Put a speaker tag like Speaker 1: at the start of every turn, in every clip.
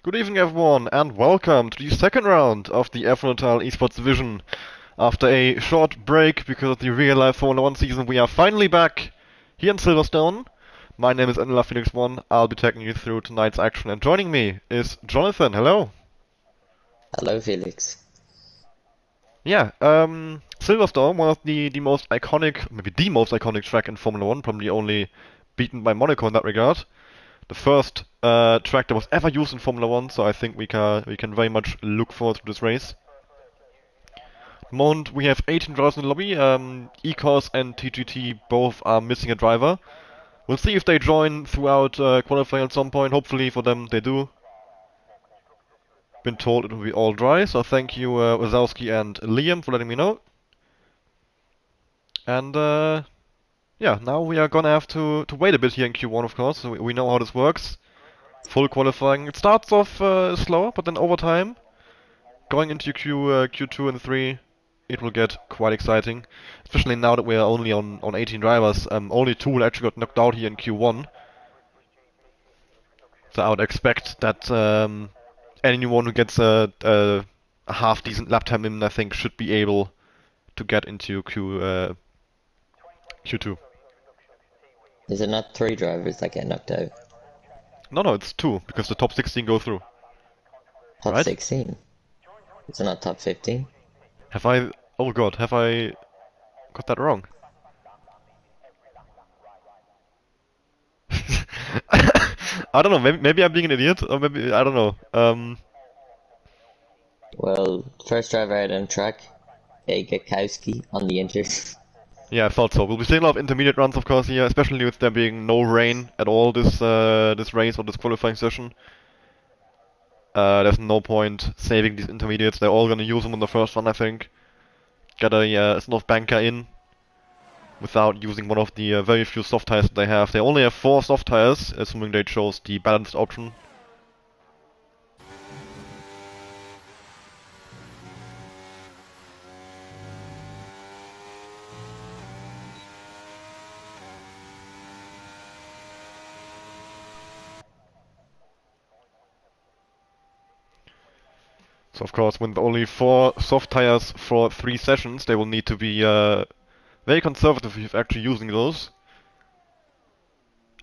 Speaker 1: Good evening everyone and welcome to the second round of the F1 Esports division. After a short break because of the real life Formula 1 season, we are finally back here in Silverstone. My name is Anila Phoenix One. I'll be taking you through tonight's action, and joining me is Jonathan. Hello.
Speaker 2: Hello, Felix.
Speaker 1: Yeah, Silverstone, one of the most iconic, maybe the most iconic track in Formula 1, probably only beaten by Monaco in that regard. The first track that was ever used in Formula 1, so I think we can very much look forward to this race. At the moment, we have 18 drivers in the lobby. ECOS and TGT both are missing a driver. We'll see if they join throughout qualifying at some point. Hopefully for them, they do. Been told it will be all dry, so thank you, Wazowski and Liam, for letting me know. And yeah, now we are gonna have to wait a bit here in Q1, of course. So we know how this works. Full qualifying. It starts off slow, but then over time, going into Q2 and 3, it will get quite exciting. Especially now that we are only on 18 drivers. Only 2 actually got knocked out here in Q1. So I would expect that anyone who gets a half decent lap time in, I think, should be able to get into Q2.
Speaker 2: Is it not three drivers that get knocked out?
Speaker 1: No, it's 2 because the top 16 go through,
Speaker 2: Top
Speaker 1: right?
Speaker 2: 16? Is it not top 15?
Speaker 1: Have I? Oh God, have I got that wrong? I don't know. Maybe I'm being an idiot, or maybe I don't know.
Speaker 2: Well, first driver out on track, Gakowski on the inters.
Speaker 1: Yeah, I thought so. We'll be seeing a lot of intermediate runs, of course, here, especially with there being no rain at all this race or this qualifying session. There's no point saving these intermediates. They're all gonna use them on the first one, I think. Get a sort of banker in without using one of the very few soft tires that they have. They only have 4 soft tires, assuming they chose the balanced option. So of course, with only 4 soft tires for 3 sessions, they will need to be very conservative if actually using those.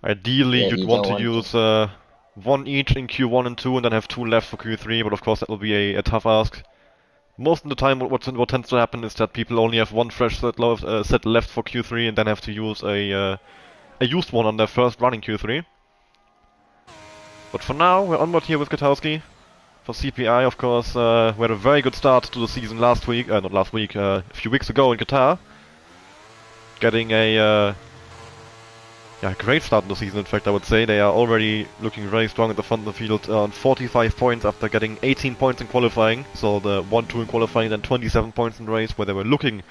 Speaker 1: Ideally,
Speaker 2: Yeah,
Speaker 1: you'd
Speaker 2: you
Speaker 1: want
Speaker 2: don't
Speaker 1: to
Speaker 2: want to.
Speaker 1: use 1 each in Q1 and 2, and then have 2 left for Q3. But of course, that will be a tough ask. Most of the time, what tends to happen is that people only have 1 fresh set left for Q3, and then have to use a used one on their first run in Q3. But for now, we're onward here with Gutowski. For CPI, of course, we had a very good start to the season last week, not last week, a few weeks ago in Qatar. Getting a yeah, great start in the season, in fact, I would say. They are already looking very strong at the front of the field on 45 points after getting 18 points in qualifying. So the 1-2 in qualifying, then 27 points in the race, where they were looking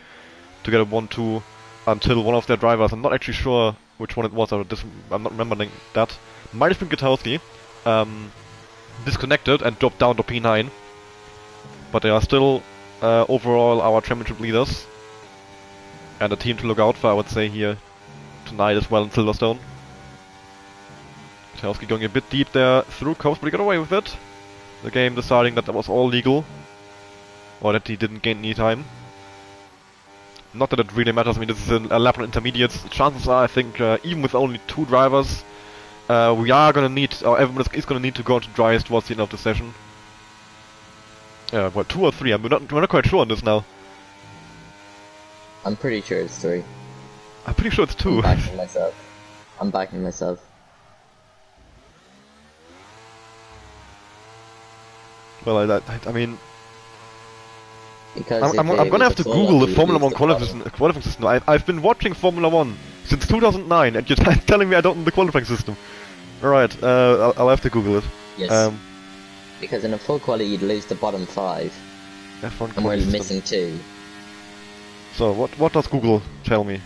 Speaker 1: to get a 1-2 until one of their drivers, I'm not actually sure which one it was, I'm not remembering that, might have been Gutowski, disconnected and dropped down to P9. But they are still overall our championship leaders. And a team to look out for, I would say, here tonight as well in Silverstone. Gutowski going a bit deep there through coast, but he got away with it. The game deciding that was all legal. Or that he didn't gain any time. Not that it really matters, I mean this is a lap on intermediates. Chances are, I think, even with only 2 drivers, we are gonna need, or everyone is gonna need to go to dries towards the end of the session. Well, 2 or 3, we're not quite sure on this now.
Speaker 2: I'm pretty sure it's three.
Speaker 1: I'm pretty sure it's 2.
Speaker 2: I'm backing myself. I'm backing myself.
Speaker 1: Well, I mean,
Speaker 2: Because
Speaker 1: I'm
Speaker 2: if
Speaker 1: gonna
Speaker 2: it was
Speaker 1: have
Speaker 2: a
Speaker 1: to
Speaker 2: full
Speaker 1: Google
Speaker 2: one,
Speaker 1: the
Speaker 2: you would
Speaker 1: Formula
Speaker 2: lose
Speaker 1: 1
Speaker 2: the bottom.
Speaker 1: qualifying system. I've been watching Formula 1 since 2009, and you're telling me I don't know the qualifying system. Alright, I'll have to Google it.
Speaker 2: Yes. Because in a full quality, you'd lose the bottom 5.
Speaker 1: F1
Speaker 2: And we're
Speaker 1: quality system.
Speaker 2: missing 2.
Speaker 1: So, what does Google tell me?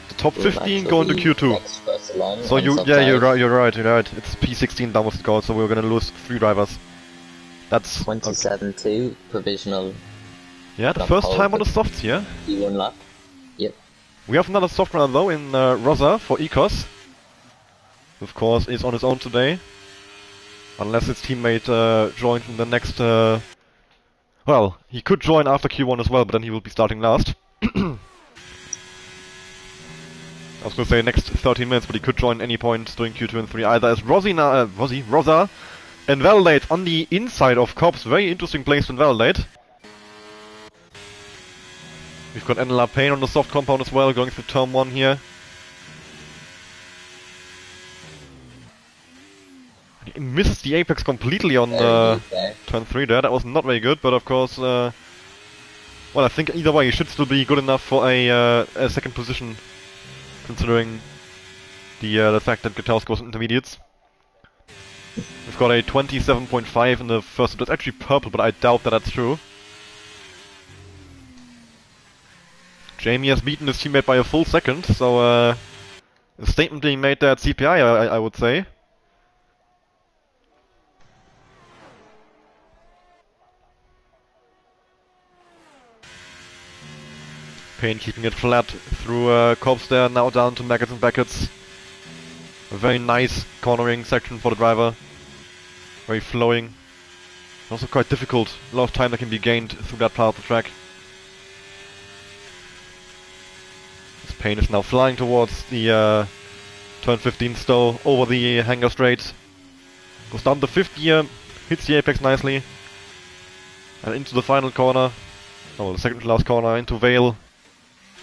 Speaker 1: The top
Speaker 2: Will
Speaker 1: 15
Speaker 2: actually
Speaker 1: go into
Speaker 2: be
Speaker 1: Q2.
Speaker 2: next first along
Speaker 1: So
Speaker 2: on
Speaker 1: you're
Speaker 2: sub-5.
Speaker 1: right, you're right. It's P16 downwards to go, so we're gonna lose 3 drivers. That's okay.
Speaker 2: 27-2 provisional.
Speaker 1: Yeah, the
Speaker 2: Not
Speaker 1: first
Speaker 2: pole,
Speaker 1: time on the
Speaker 2: but
Speaker 1: softs here.
Speaker 2: P1 lap. Yep.
Speaker 1: We have another soft runner though in Rosa for Ecos. Of course, is on his own today. Unless his teammate joins in the next... well, he could join after Q1 as well, but then he will be starting last. I was gonna say next 13 minutes, but he could join any point during Q2 and 3, either as Rosa and Validate on the inside of Cops. Very interesting place to Validate. We've got NLR Pain on the soft compound as well, going through turn 1 here. He misses the apex completely on turn 3 there. That was not very good, but of course, well, I think either way he should still be good enough for a second position, considering the fact that Guitars goes intermediates. We've got a 27.5 in the first. That's actually purple, but I doubt that that's true. Jamie has beaten his teammate by a full second, so a statement being made there at CPI, I would say. Payne keeping it flat through Corpse there, now down to Maggots and Beckets. A very nice cornering section for the driver. Very flowing. Also quite difficult. A lot of time that can be gained through that part of the track. This Payne is now flying towards the turn 15 Stowe over the hangar straight. Goes down the 5th gear, hits the apex nicely. And into the final corner. Oh, the second to last corner, into Vale.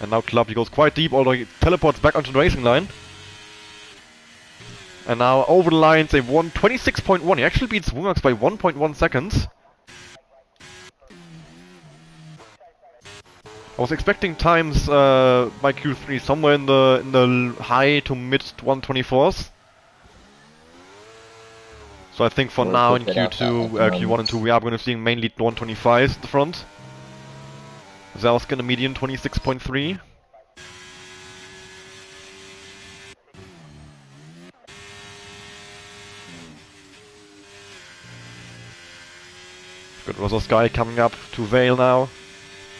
Speaker 1: And now Club, he goes quite deep, although he teleports back onto the racing line. And now over the lines, they've won 26.1. He actually beats Wungax by 1.1 seconds. I was expecting times by Q3 somewhere in the high to mid 124s. So I think for now in Q2, Q1 and 2, we are going to see mainly 125s at the front. Zalsk in the median 26.3. Got Rosa Sky coming up to Vale now.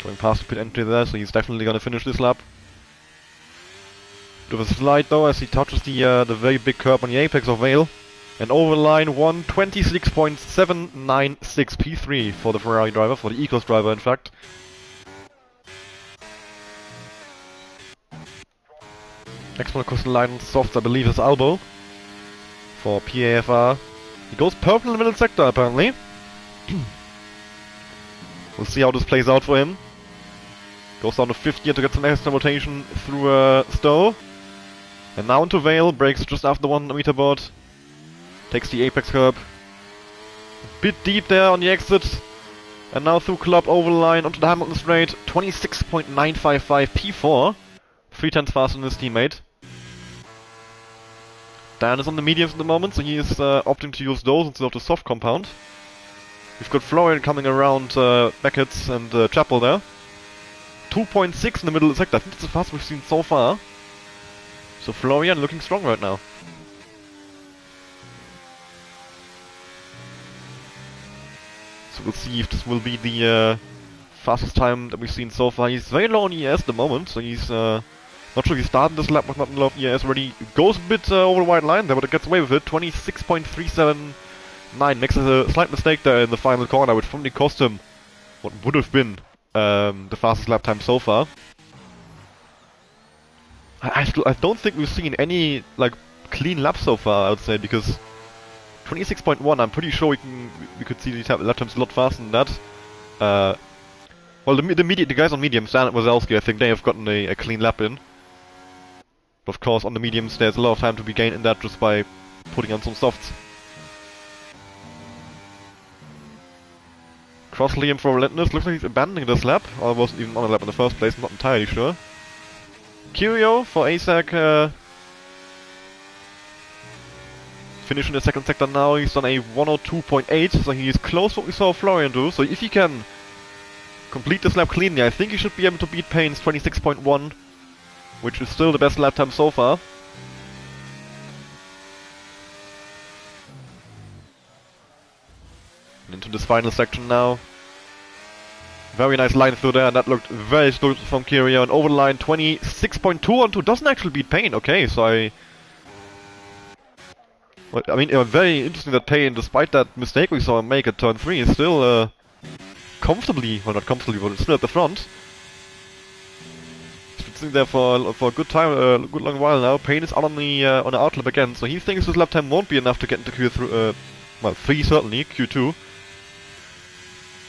Speaker 1: Going past the pit entry there, so he's definitely gonna finish this lap. Bit of a slide though as he touches the very big curb on the apex of Vale. And over line 126.796 P3 for the Ferrari driver, for the Ecos driver in fact. Next one across the line, softs, I believe, is Elbow for PAFR. He goes purple in the middle sector apparently. We'll see how this plays out for him. Goes down to 5th gear to get some extra rotation through Stowe. And now into Vale, breaks just after the 1 meter board. Takes the apex curb. A bit deep there on the exit. And now through Club over the line onto the Hamilton straight. 26.955 P4. 3 tenths faster than his teammate. Dan is on the mediums at the moment, so he is opting to use those instead of the soft compound. We've got Florian coming around Beckett's and Chapel there. 2.6 in the middle of the sector. I think that's the fastest we've seen so far. So Florian looking strong right now. So we'll see if this will be the fastest time that we've seen so far. He's very low on ES at the moment, so he's not sure if he started this lap with not low ES already. Goes a bit over the white line there, but it gets away with it. 26.379. Makes a slight mistake there in the final corner, which probably cost him what would have been the fastest lap time so far. I don't think we've seen any like clean laps so far, I would say, because 26.1, I'm pretty sure we could see the lap times a lot faster than that. Well, the guys on mediums, Dan Wazowski, I think they have gotten a clean lap in. But of course, on the mediums, there's a lot of time to be gained in that just by putting on some softs. Cross Liam for Relentless, looks like he's abandoning this lap, or wasn't even on a lap in the first place, I'm not entirely sure. Curio for ASAC, finishing the second sector now, he's on a 102.8, so he is close to what we saw Florian do, so if he can complete this lap cleanly, I think he should be able to beat Payne's 26.1, which is still the best lap time so far. And into this final section now. Very nice line through there, and that looked very smooth from Kyria. And over the line, 26.2 on 2 doesn't actually beat Payne. Okay, so I mean, very interesting that Payne, despite that mistake we saw him make at turn 3, is still comfortably, well not comfortably, but still at the front. He's been sitting there for a good time, a good long while now. Payne is out on the outlap again, so he thinks his lap time won't be enough to get into Q3, well, 3 certainly, Q2.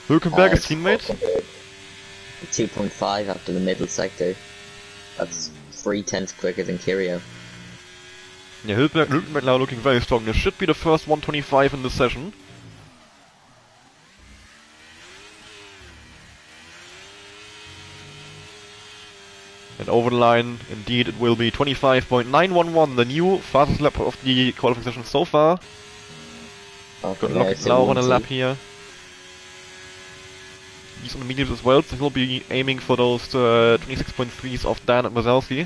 Speaker 1: Hülkenberg, his teammate.
Speaker 2: 2.5 after the middle sector. That's 3/10 quicker than Kyria.
Speaker 1: Yeah, Hülkenberg now looking very strong. This should be the first 125 in this session. And over the line, indeed, it will be 25.911, the new fastest lap of the qualifying session so far. Got Lau on a lap here. He's on the mediums as well, so he'll be aiming for those 26.3s of Dan and Mazelski.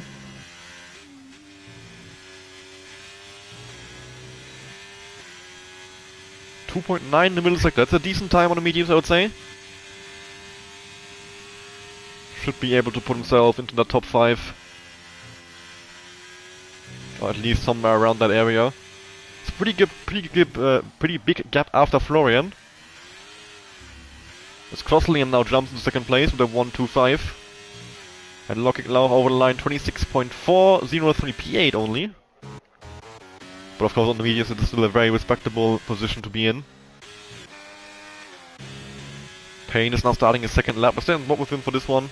Speaker 1: .9 in the middle sector. That's a decent time on the mediums, I would say. Should be able to put himself into the top 5. Or at least somewhere around that area. It's pretty big gap after Florian. As Crossliam now jumps into second place with a 1.25. And Locking Lau over the line 26.403 P8 only. But of course on the mediums it is still a very respectable position to be in. Payne is now starting his second lap. Let's stand with him for this one.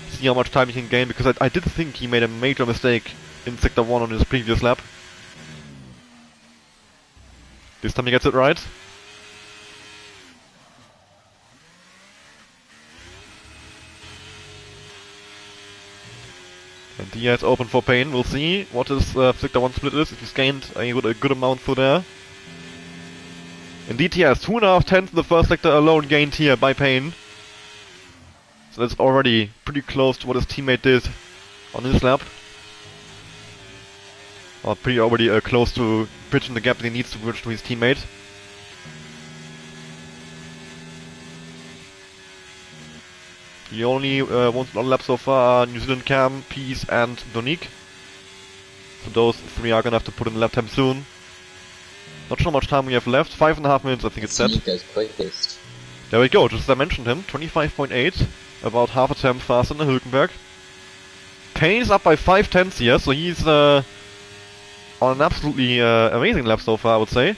Speaker 1: See how much time he can gain, because I did think he made a major mistake in Sector 1 on his previous lap. This time he gets it right. And yeah, it's open for Payne. We'll see what his Sector 1 split is, if he's gained a good amount through there. Indeed he has 2.5 tenths in the first sector alone gained here by Payne. So that's already pretty close to what his teammate did on his lap. Or pretty already close to bridging the gap that he needs to bridge to his teammate. He only wants one lap so far, New Zealand Cam, Peace and Donique. So those 3 are gonna have to put in lap time soon. Not sure how much time we have left, 5.5 minutes I think it's set.
Speaker 2: Nico's quickest.
Speaker 1: There we go, just as I mentioned him, 25.8, about half a temp faster than Hülkenberg. Payne is up by 5 tenths here, so he's on an absolutely amazing lap so far, I would say.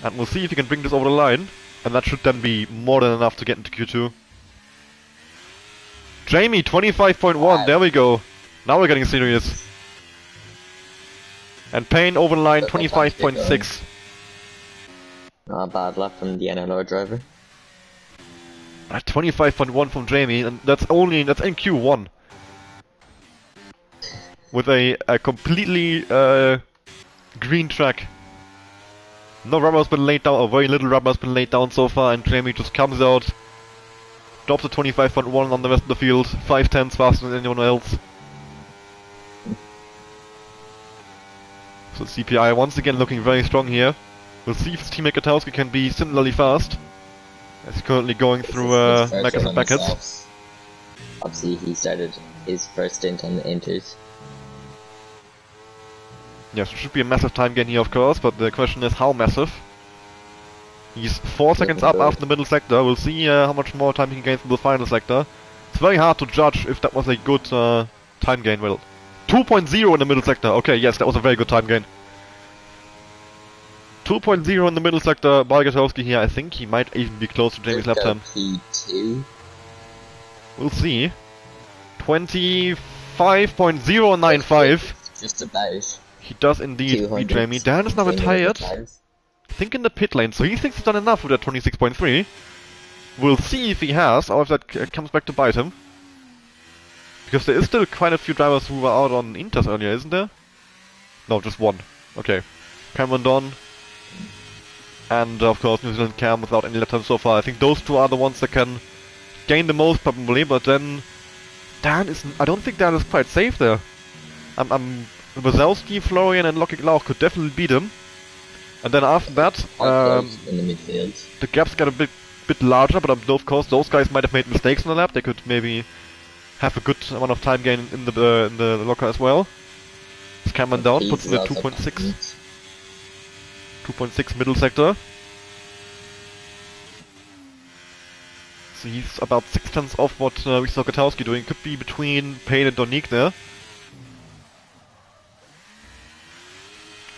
Speaker 1: And we'll see if he can bring this over the line, and that should then be more than enough to get into Q2. Jamie, 25.1, there we go. Now we're getting serious. And Payne over the line, 25.6.
Speaker 2: Not a bad lap from the NLR driver.
Speaker 1: 25.1 from Jamie, and that's in Q1. With a completely green track. No rubber has been laid down, or very little rubber has been laid down so far, and Jamie just comes out, drops a 25.1 on the rest of the field, 5 tenths faster than anyone else. So CPI once again looking very strong here. We'll see if his teammate Katowski can be similarly fast. As he's currently going through Megas and Beckett.
Speaker 2: Obviously he started his first stint on the Inters.
Speaker 1: Yes, it should be a massive time gain here of course, but the question is how massive. He's 4 seconds up after the middle sector. We'll see how much more time he can gain from the final sector. It's very hard to judge if that was a good time gain. Well, 2.0 in the middle sector. Okay, yes, that was a very good time gain. 2.0 in the middle sector by Gatowski here. I think he might even be close to Jamie's lap time.
Speaker 2: P2.
Speaker 1: We'll see. 25.095.
Speaker 2: Just about.
Speaker 1: He does indeed beat Jamie. Dan is now retired. I think in the pit lane, so he thinks he's done enough with that 26.3. We'll see if he has, or if that comes back to bite him. Because there is still quite a few drivers who were out on Inters earlier, isn't there? No, just one. Okay. Cameron Don. And of course New Zealand Cam without any lap time so far. I think those 2 are the ones that can gain the most probably, but then Dan is... I don't think Dan is quite safe there. Wazowski, Florian and Locking Lauch could definitely beat him. And then after that,
Speaker 2: in the midfield.
Speaker 1: the gaps get a bit bit larger, but of course those guys might have made mistakes on the lap. They could maybe have a good amount of time gain in the locker as well. It's Cameron down, puts in the 2.6. 2.6 middle sector. So he's about 6 tenths off what we saw Gutowski doing. Could be between Payne and Donique there.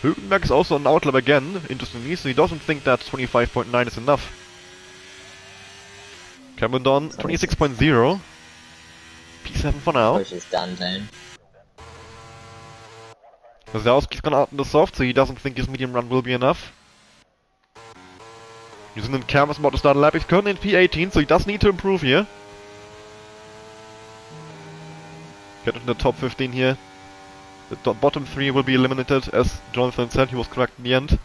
Speaker 1: Hülkenberg is also on outlap again, interestingly, so he doesn't think that 25.9 is enough. Cameron Don, 26.0. P7 for now.
Speaker 2: Pushes Dan down.
Speaker 1: Wazowski's gone out in the soft, so he doesn't think his medium run will be enough. New Zealand Cam is about to start a lap. He's currently in P18, so he does need to improve here. Get into the top 15 here. The bottom 3 will be eliminated, as Jonathan said. He was correct in the end.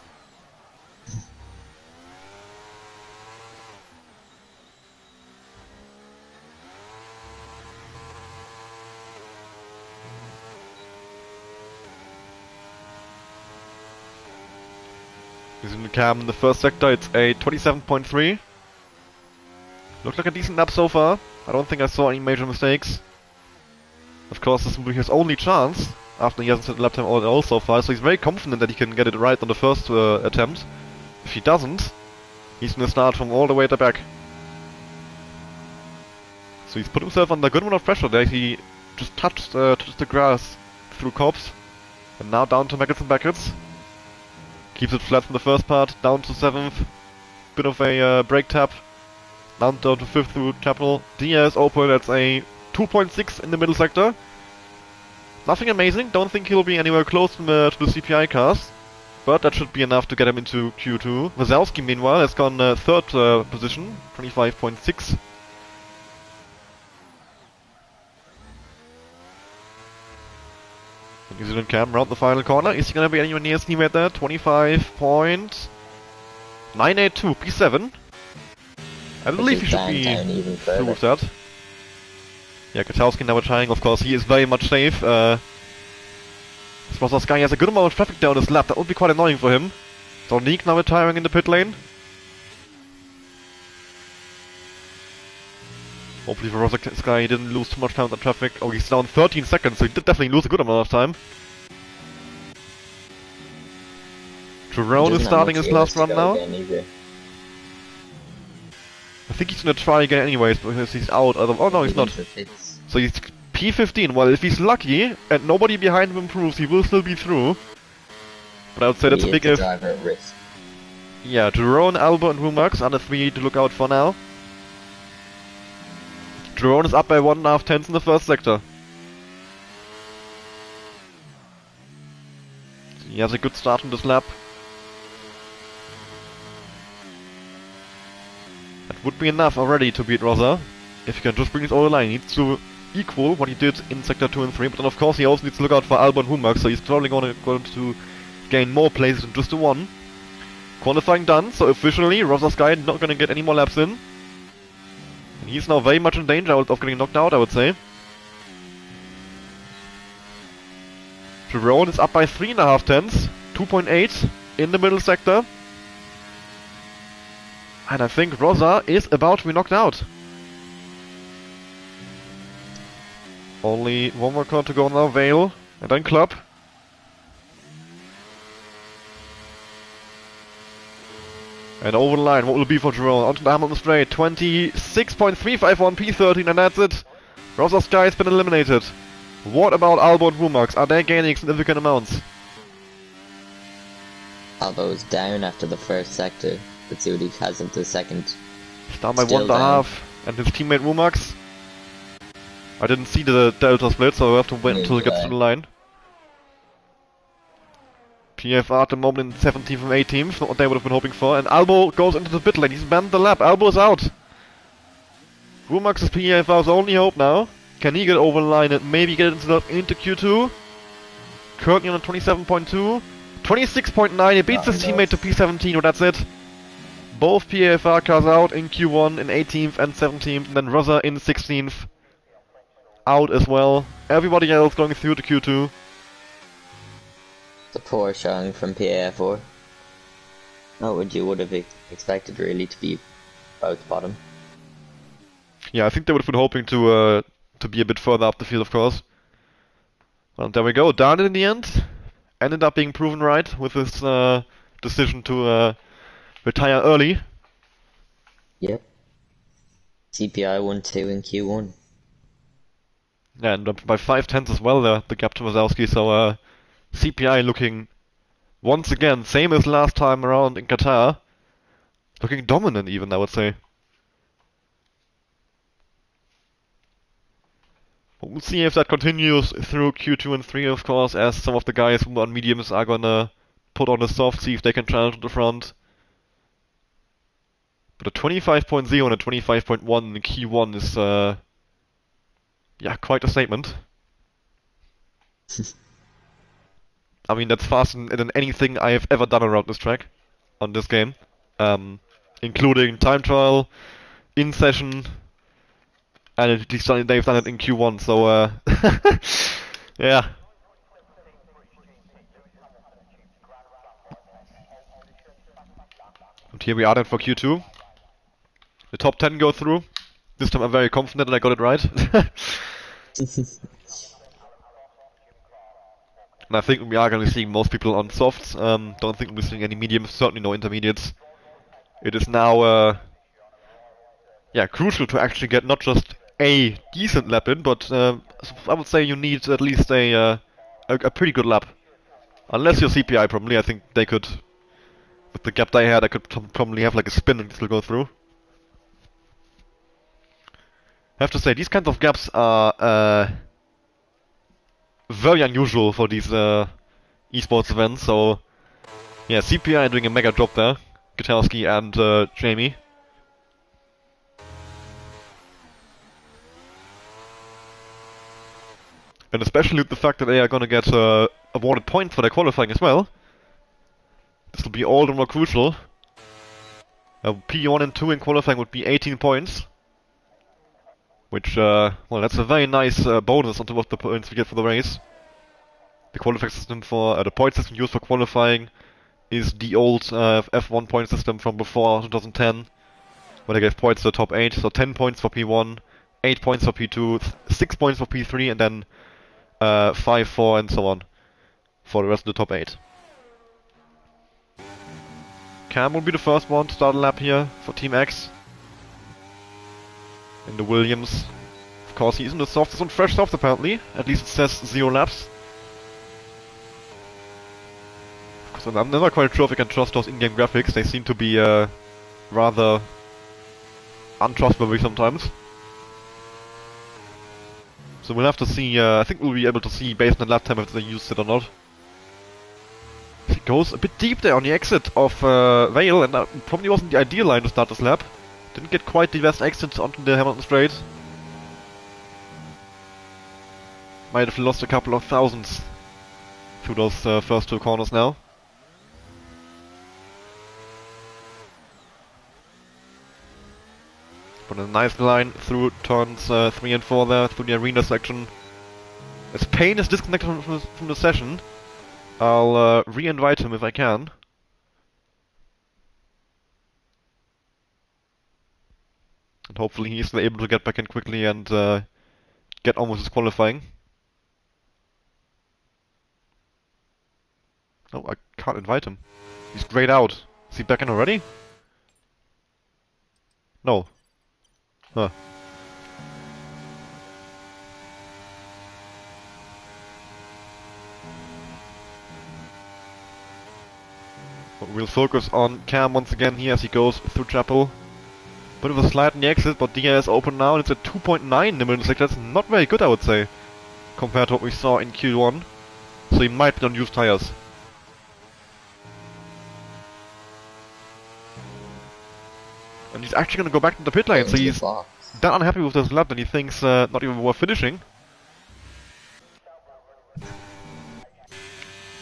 Speaker 1: Using the cam in the first sector, it's a 27.3. Looks like a decent lap so far. I don't think I saw any major mistakes. Of course, this will be his only chance, after he hasn't set a lap time at all so far, so he's very confident that he can get it right on the first attempt. If he doesn't, he's gonna start from all the way at the back. So he's put himself under a good amount of pressure there. He just touched the grass through Cobbs, and now down to Maggots and Beckett's. Keeps it flat from the first part, down to 7th. Bit of a brake tap. Down to 5th through Chapel. Diaz open, that's a 2.6 in the middle sector. Nothing amazing, don't think he'll be anywhere close to the CPI cars. But that should be enough to get him into Q2. Wazowski, meanwhile, has gone 3rd position, 25.6. New Zealand Cam round the final corner. Is he gonna be anywhere near his teammate there? 25.982, P7. I believe he should be through with that. Yeah, Gutowski now trying, of course, he is very much safe. This Sky has a good amount of traffic down his lap, that would be quite annoying for him. Donique now retiring in the pit lane. Hopefully for Sky he didn't lose too much time on the traffic. Oh, he's down 13 seconds, so he did definitely lose a good amount of time. Jerome is starting his last run now. I think he's gonna try again anyways, because he's out. Oh no, he's not. So he's P15. Well, if he's lucky and nobody behind him improves, he will still be through. But I would say that's a big if. Yeah, Jerome, Alba and Rumax are the 3 to look out for now. Jerome is up by 1.5 tenths in the first sector. He has a good start on this lap. That would be enough already to beat Rosa. If he can just bring it over the line, he needs to equal what he did in sector 2 and 3, but then of course he also needs to look out for Alba and Humax, so he's probably going to gain more places than just the 1. Qualifying done, so officially Rosa Sky not going to get any more laps in. And he's now very much in danger of getting knocked out, I would say. Jerome is up by 3.5 tenths, 2.8 in the middle sector. And I think Rosa is about to be knocked out. Only one more car to go now, Vale, and then Club. And over the line, what will it be for Jerome? Onto the Hamilton straight, 26.351 P13, and that's it. Rosa Sky has been eliminated. What about Albo and Rumax? Are they gaining significant amounts?
Speaker 2: Albo is down after the first sector. Let's see what he has into the second.
Speaker 1: He's down by 1.5, and his teammate Rumax. I didn't see the delta split, so I have to wait until he gets to the line. PFR at the moment in 17th from 18th, not what they would have been hoping for. And Albo goes into the pit lane, he's banned the lap, Albo is out. Rumax is PFR's only hope now. Can he get over the line and maybe get into Q2? Currently on 27.2. 26.9, he beats his teammate to P17, but that's it. Both PFR cars out in Q1 in 18th and 17th, and then Rosa in 16th. Out as well. Everybody else going through to Q2.
Speaker 2: The poor showing from PA4. Not what you would have expected really to be both bottom.
Speaker 1: Yeah, I think they would have been hoping to be a bit further up the field, of course. Well, there we go. Darn it in the end. Ended up being proven right with his decision to retire early.
Speaker 2: Yep. CPI won 2 in Q1.
Speaker 1: Yeah, and by 5/10 as well, the gap to Wazowski. So CPI looking once again, same as last time around in Qatar, looking dominant even, I would say. But we'll see if that continues through Q2 and 3, of course, as some of the guys who are on mediums are gonna put on the soft, see if they can challenge at the front. But a 25.0 and a 25.1 in Q1 is, yeah, quite a statement. I mean, that's faster than anything I have ever done around this track, on this game. Including time trial, in session, and they've done it in Q1, so, yeah. And here we are then for Q2. The top 10 go through. This time I'm very confident that I got it right. And I think we are going to be seeing most people on softs. Don't think we'll be seeing any mediums, certainly no intermediates. It is now, yeah, crucial to actually get not just a decent lap in, but I would say you need at least a pretty good lap. Unless you're CPI, probably. I think they could, with the gap they had, I could probably have like a spin and still go through. I have to say, these kinds of gaps are very unusual for these esports events, so yeah, CPI doing a mega job there. Gutalski and Jamie. And especially with the fact that they are gonna get awarded points for their qualifying as well. This will be all the more crucial. P1 and 2 in qualifying would be 18 points. Which, well, that's a very nice bonus on top of the points we get for the race. The qualifying system for, the point system used for qualifying is the old F1 point system from before 2010, where they gave points to the top 8. So 10 points for P1, 8 points for P2, 6 points for P3, and then 5, 4, and so on for the rest of the top 8. Cam will be the first one to start a lap here for Team X. In the Williams. Of course, he's in the softs, it's on fresh softs apparently. At least it says 0 laps. Because I'm never quite sure if I can trust those in-game graphics. They seem to be rather untrustworthy sometimes. So we'll have to see, I think we'll be able to see based on lap time if they used it or not. He goes a bit deep there on the exit of Vale, and that probably wasn't the ideal line to start this lap. Didn't get quite the best exit onto the Hamilton Straight. Might have lost a couple of thousands through those first 2 corners now. But a nice line through turns 3 and 4 there, through the arena section. As Payne is disconnected from the session, I'll re-invite him if I can. And hopefully he's able to get back in quickly and get on with his qualifying. Oh, I can't invite him. He's grayed out. Is he back in already? No. Huh. But we'll focus on Cam once again here as he goes through Chapel. Bit of a slide in the exit, but DIA is open now and it's at 2.9 in the middle sector. That's not very good, I would say, compared to what we saw in Q1. So he might be on used tires. And he's actually gonna go back to the pit lane, so he's that unhappy with this lap that he thinks not even worth finishing.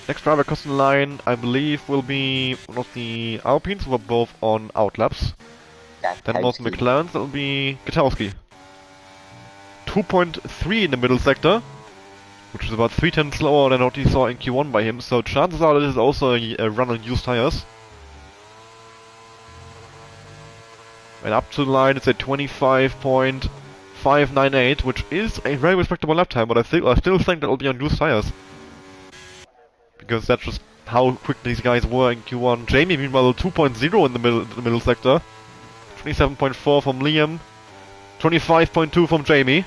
Speaker 1: Next driver across the line, I believe, will be one of the Alpines who are both on outlaps. Then most McLarens, that will be Gutalski. 2.3 in the middle sector, which is about 3 tenths slower than what we saw in Q1 by him, so chances are this is also a run on used tires. And up to the line it's a 25.598, which is a very respectable lap time, but I still think that'll be on used tires. Because that's just how quick these guys were in Q1. Jamie meanwhile 2.0 in the middle sector. 27.4 from Liam. 25.2 from Jamie.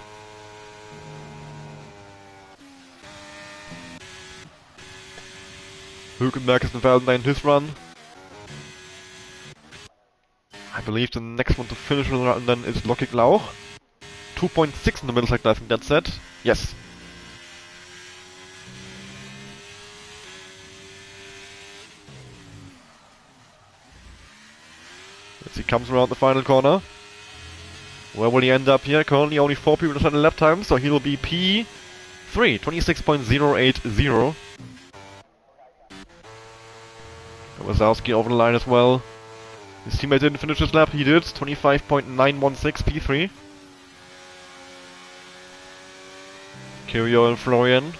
Speaker 1: Hülkenberg is involved in his run. I believe the next one to finish the run then is Lockig Lauch. 2.6 in the middle sector, I think that's it. Yes. As he comes around the final corner. Where will he end up here? Currently only 4 people to the lap time, so he'll be P3, 26.080. Wazowski over the line as well. His teammate didn't finish his lap, he did. 25.916 P3. Kyrio and Florian.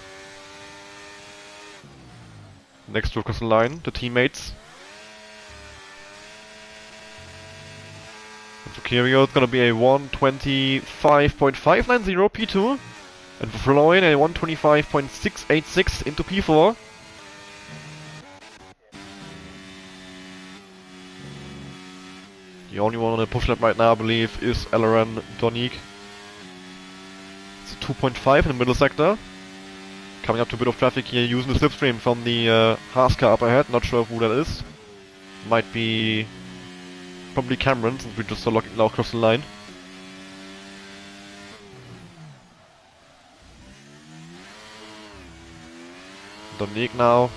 Speaker 1: Next to across the line, the teammates. And for Kyrio it's gonna be a 125.590 P2. And for Florian a 125.686 into P4. The only one on the push lap right now, I believe, is Eleran Donik. It's a 2.5 in the middle sector. Coming up to a bit of traffic here, using the slipstream from the Haas car up ahead. Not sure who that is. Might be probably Cameron, since we just saw Lockig Lauch across the line. Donik now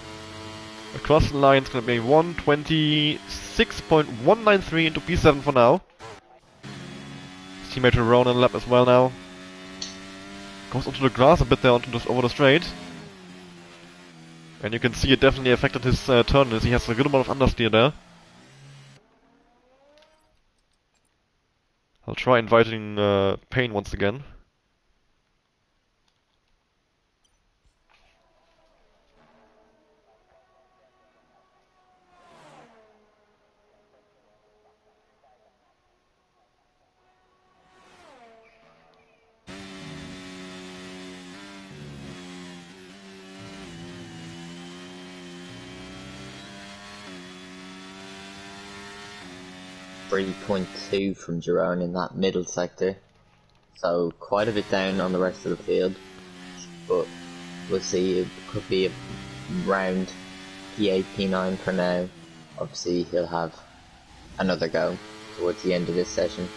Speaker 1: across the line. It's going to be 126.193 into P7 for now. His teammate Ron on lap as well now. Goes onto the grass a bit there over the straight. And you can see it definitely affected his turn as he has a good amount of understeer there. I'll try inviting Payne once again.
Speaker 2: .2 from Jerome in that middle sector, so quite a bit down on the rest of the field, but we'll see. It could be around P8, P9 for now. Obviously he'll have another go towards the end of this session,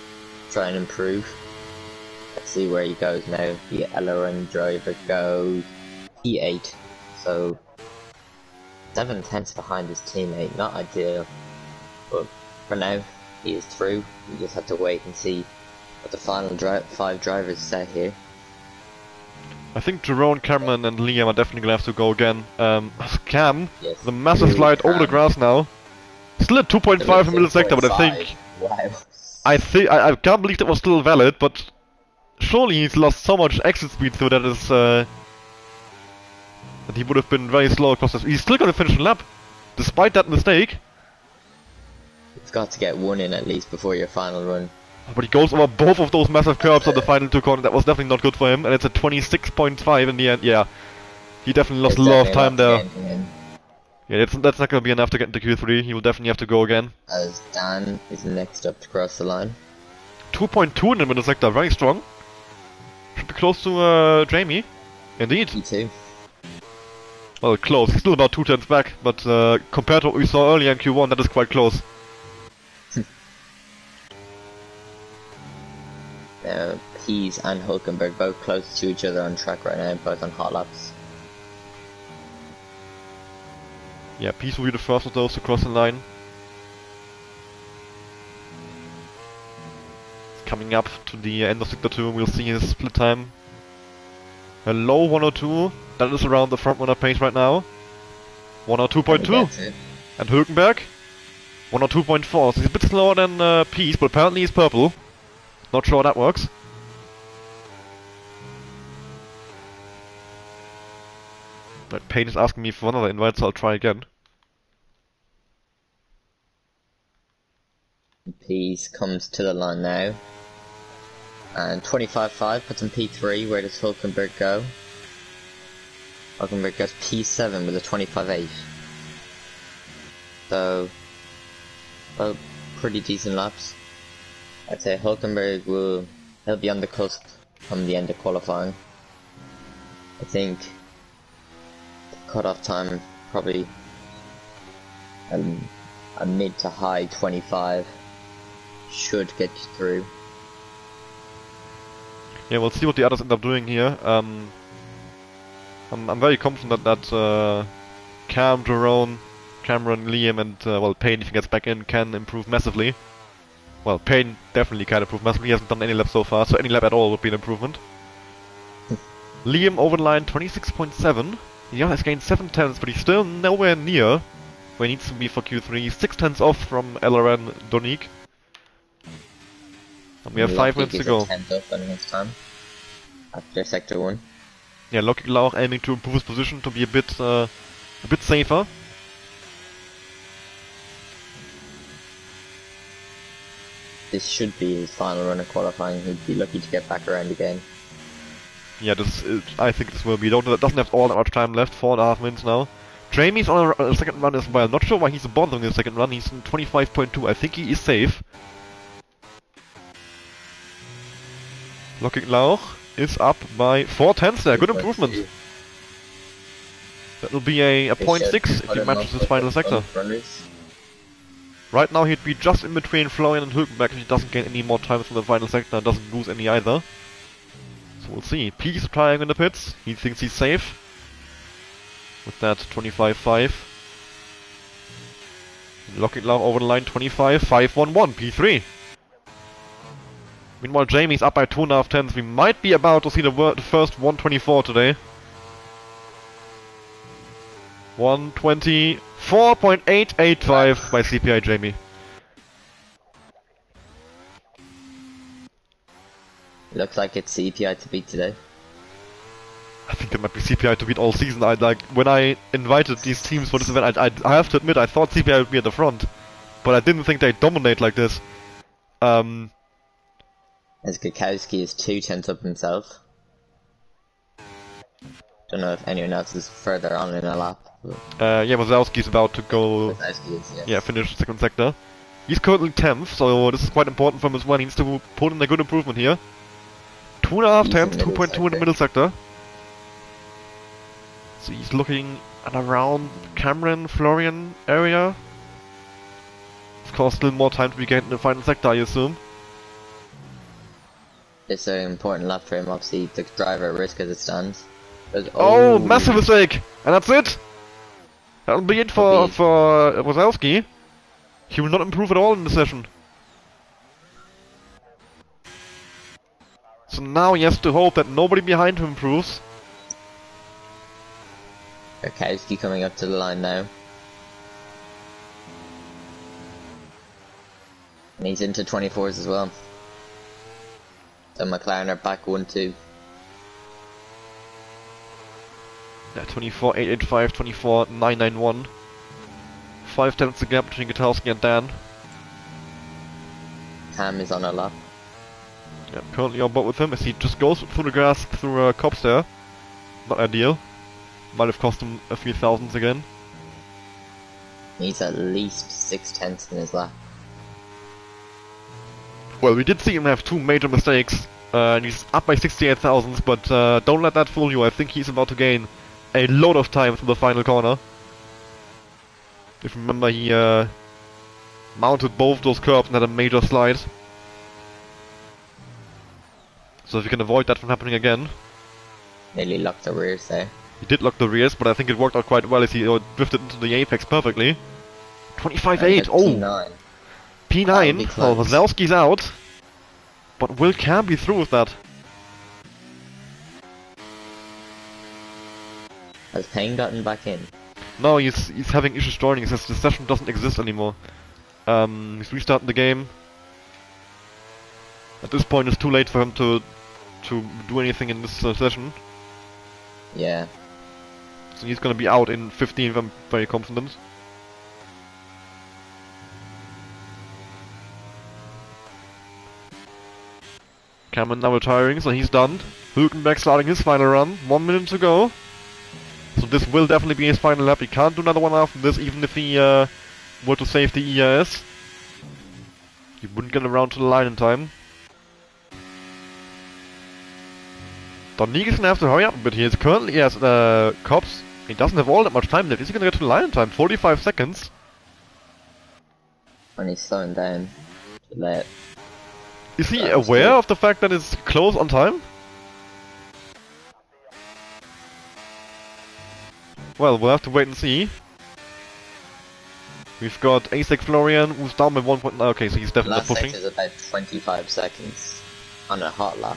Speaker 2: try and improve. Let's see where he goes now. The Eleran driver goes P8, so 7 tenths behind his teammate, not ideal, but for now he is through. We just have to wait and see what the final 5 drivers say here.
Speaker 1: I think Jerome, Cameron and Liam are definitely gonna have to go again. Cam,
Speaker 2: Yes,
Speaker 1: the massive slide over the grass now. Still at 2.5 in middle sector, but I think...
Speaker 2: Wow.
Speaker 1: I can't believe that was still valid, but... Surely he's lost so much exit speed through that is... that he would have been very slow across this... He's still gonna finish the lap! Despite that mistake!
Speaker 2: It's got to get 1 in at least before your final run.
Speaker 1: But he goes over both of those massive curbs on the final 2 corners. That was definitely not good for him, and it's a 26.5 in the end. Yeah, he definitely lost a lot of time there. Yeah, that's not gonna be enough to get into Q3. He will definitely have to go again.
Speaker 2: As Dan is next up to cross the line.
Speaker 1: 2.2 in the middle sector, very strong. Should be close to Jamie. Indeed.
Speaker 2: P2.
Speaker 1: Well, close. He's still about 2 tenths back, but compared to what we saw earlier in Q1, that is quite close.
Speaker 2: Pease and Hulkenberg both close to each other on track right now, both on hot laps.
Speaker 1: Yeah, Peace will be the first of those to cross the line. Coming up to the end of Sector 2, we'll see his split time. A low 102, that is around the front runner pace right now. 102.2. And Hülkenberg, 102.4, so he's a bit slower than Peace, but apparently he's purple. Not sure how that works. But Payne is asking me for another invite, so I'll try again.
Speaker 2: He comes to the line now. And 25.5 puts him P3. Where does Hulkenberg go? Hulkenberg goes P7 with a 25.8. So, well, pretty decent laps. I'd say Hulkenberg he'll be on the cusp from the end of qualifying. I think the cut-off time probably a mid to high 25 should get you through.
Speaker 1: Yeah, we'll see what the others end up doing here. I'm very confident that Cameron, Liam, and well, Payne, if he gets back in, can improve massively. Well, Payne definitely can improve massively. He hasn't done any lap so far, so any lap at all would be an improvement. Liam over the line 26.7. Yeah, has gained 7 tenths, but he's still nowhere near where he needs to be for Q3. 6 tenths off from LRN Donique. And we have 5 minutes to go.
Speaker 2: 10th up on his time after sector 1.
Speaker 1: Yeah, Loki Lauch aiming to improve his position to be a bit safer.
Speaker 2: This should be his final run of qualifying. He'd be lucky to get back around again.
Speaker 1: Yeah, I think this will be. Doesn't have all that much time left. 4.5 minutes now. Jamie's on a second run as well. Not sure why he's bothering the second run. He's in 25.2. I think he is safe. Loki Lauch is up by 4 tenths there. Good improvement. That'll be a 0.6 if he matches his final sector. Right now he'd be just in between Florian and Hülkenberg if he doesn't gain any more time from the final sector and doesn't lose any either. So we'll see. Peace trying in the pits. He thinks he's safe. With that 25.5. Loki Lauch over the line 25.511 P3. Meanwhile Jamie's up by 2.5 tenths. We might be about to see the first 124 today. 124.885 by CPI Jamie.
Speaker 2: Looks like it's CPI to beat today.
Speaker 1: I think that might be CPI to beat all season. When I invited these teams for this event, I have to admit I thought CPI would be at the front, but I didn't think they'd dominate like this.
Speaker 2: As Kukowski is 2 tenths up himself. Don't know if anyone else is further on in a lap.
Speaker 1: Yeah, Wazowski's about to go.
Speaker 2: Wazowski is, yes.
Speaker 1: Yeah, finish second sector. He's currently 10th, so this is quite important for him as well. He needs to put in a good improvement here. 2.5 tenths, 2.2 in the middle sector. So he's looking at around Cameron, Florian area. Of course, still more time to be gained in the final sector, I assume.
Speaker 2: It's an important lap for him, obviously. The driver at risk as it stands.
Speaker 1: Oh, massive mistake! And that's it! That'll be it for Wazowski. He will not improve at all in the session. So now he has to hope that nobody behind him improves.
Speaker 2: Kukowski coming up to the line now. And he's into 24s as well. So McLaren are back 1-2.
Speaker 1: Yeah, 24.885, 24.991. 5 tenths the gap between Gutowski and Dan.
Speaker 2: Cam is on a lap.
Speaker 1: Yeah, currently on board with him as he just goes through the grass through Cops there. Not ideal. Might have cost him a few thousands again.
Speaker 2: He's at least 6 tenths in his lap.
Speaker 1: Well, we did see him have 2 major mistakes, and he's up by 68 thousandths, but don't let that fool you. I think he's about to gain a load of time through the final corner. If you remember, he mounted both those curbs and had a major slide. So if you can avoid that from happening again.
Speaker 2: Nearly locked the rears there.
Speaker 1: He did lock the rears, but I think it worked out quite well as he drifted into the apex perfectly. 25.8, oh!
Speaker 2: P9.
Speaker 1: P9, well, Wazowski's out. But will Cam be through with that?
Speaker 2: Has Payne gotten back in?
Speaker 1: No, he's having issues joining. He says the session doesn't exist anymore. He's restarting the game. At this point, it's too late for him to do anything in this session.
Speaker 2: Yeah.
Speaker 1: So he's gonna be out in 15, I'm very confident. Cameron now retiring, so he's done. Hülkenberg starting his final run. 1 minute to go. So this will definitely be his final lap. He can't do another one after this, even if he were to save the ERS. He wouldn't get around to the line in time. Donique is gonna have to hurry up a bit here. It's currently he has cops. He doesn't have all that much time left. Is he gonna get to the line in time? 45 seconds.
Speaker 2: And he's slowing down to let.
Speaker 1: Is he aware of the fact that it's close on time? Well, we'll have to wait and see. We've got ASEC Florian, who's down by 1 point. Okay, so he's definitely
Speaker 2: Last
Speaker 1: pushing.
Speaker 2: sector is about 25 seconds on a hot lap.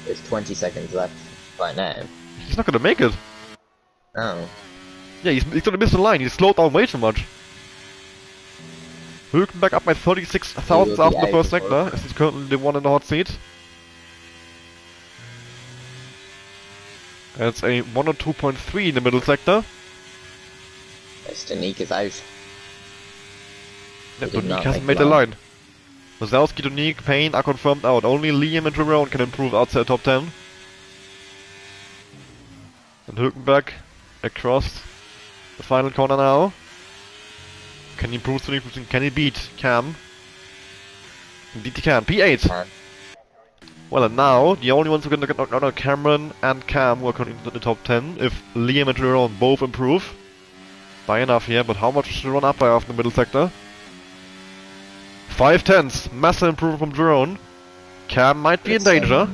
Speaker 2: There's 20 seconds left right now.
Speaker 1: He's not gonna make it.
Speaker 2: Oh.
Speaker 1: Yeah, he's gonna miss the line. He's slowed down way too much. Hülkenberg up by 36 thousandths after the first sector, as he's currently the one in the hot seat. That's a 102.3 in the middle sector.
Speaker 2: Donique is out.
Speaker 1: Yeah, Donique hasn't made the line. Wazowski, Donique, Payne are confirmed out. Only Liam and Jerome can improve outside top 10. And Hülkenberg across the final corner now. Can he improve the position? Can he beat Cam? Indeed he can. P8! Well, and now, the only ones who can get knocked out are Cameron and Cam, who are currently in the top 10, if Liam and Jerome both improve. By enough here, but how much to run up by after the middle sector? 5 tenths, massive improvement from Jerome. Cam might be in danger.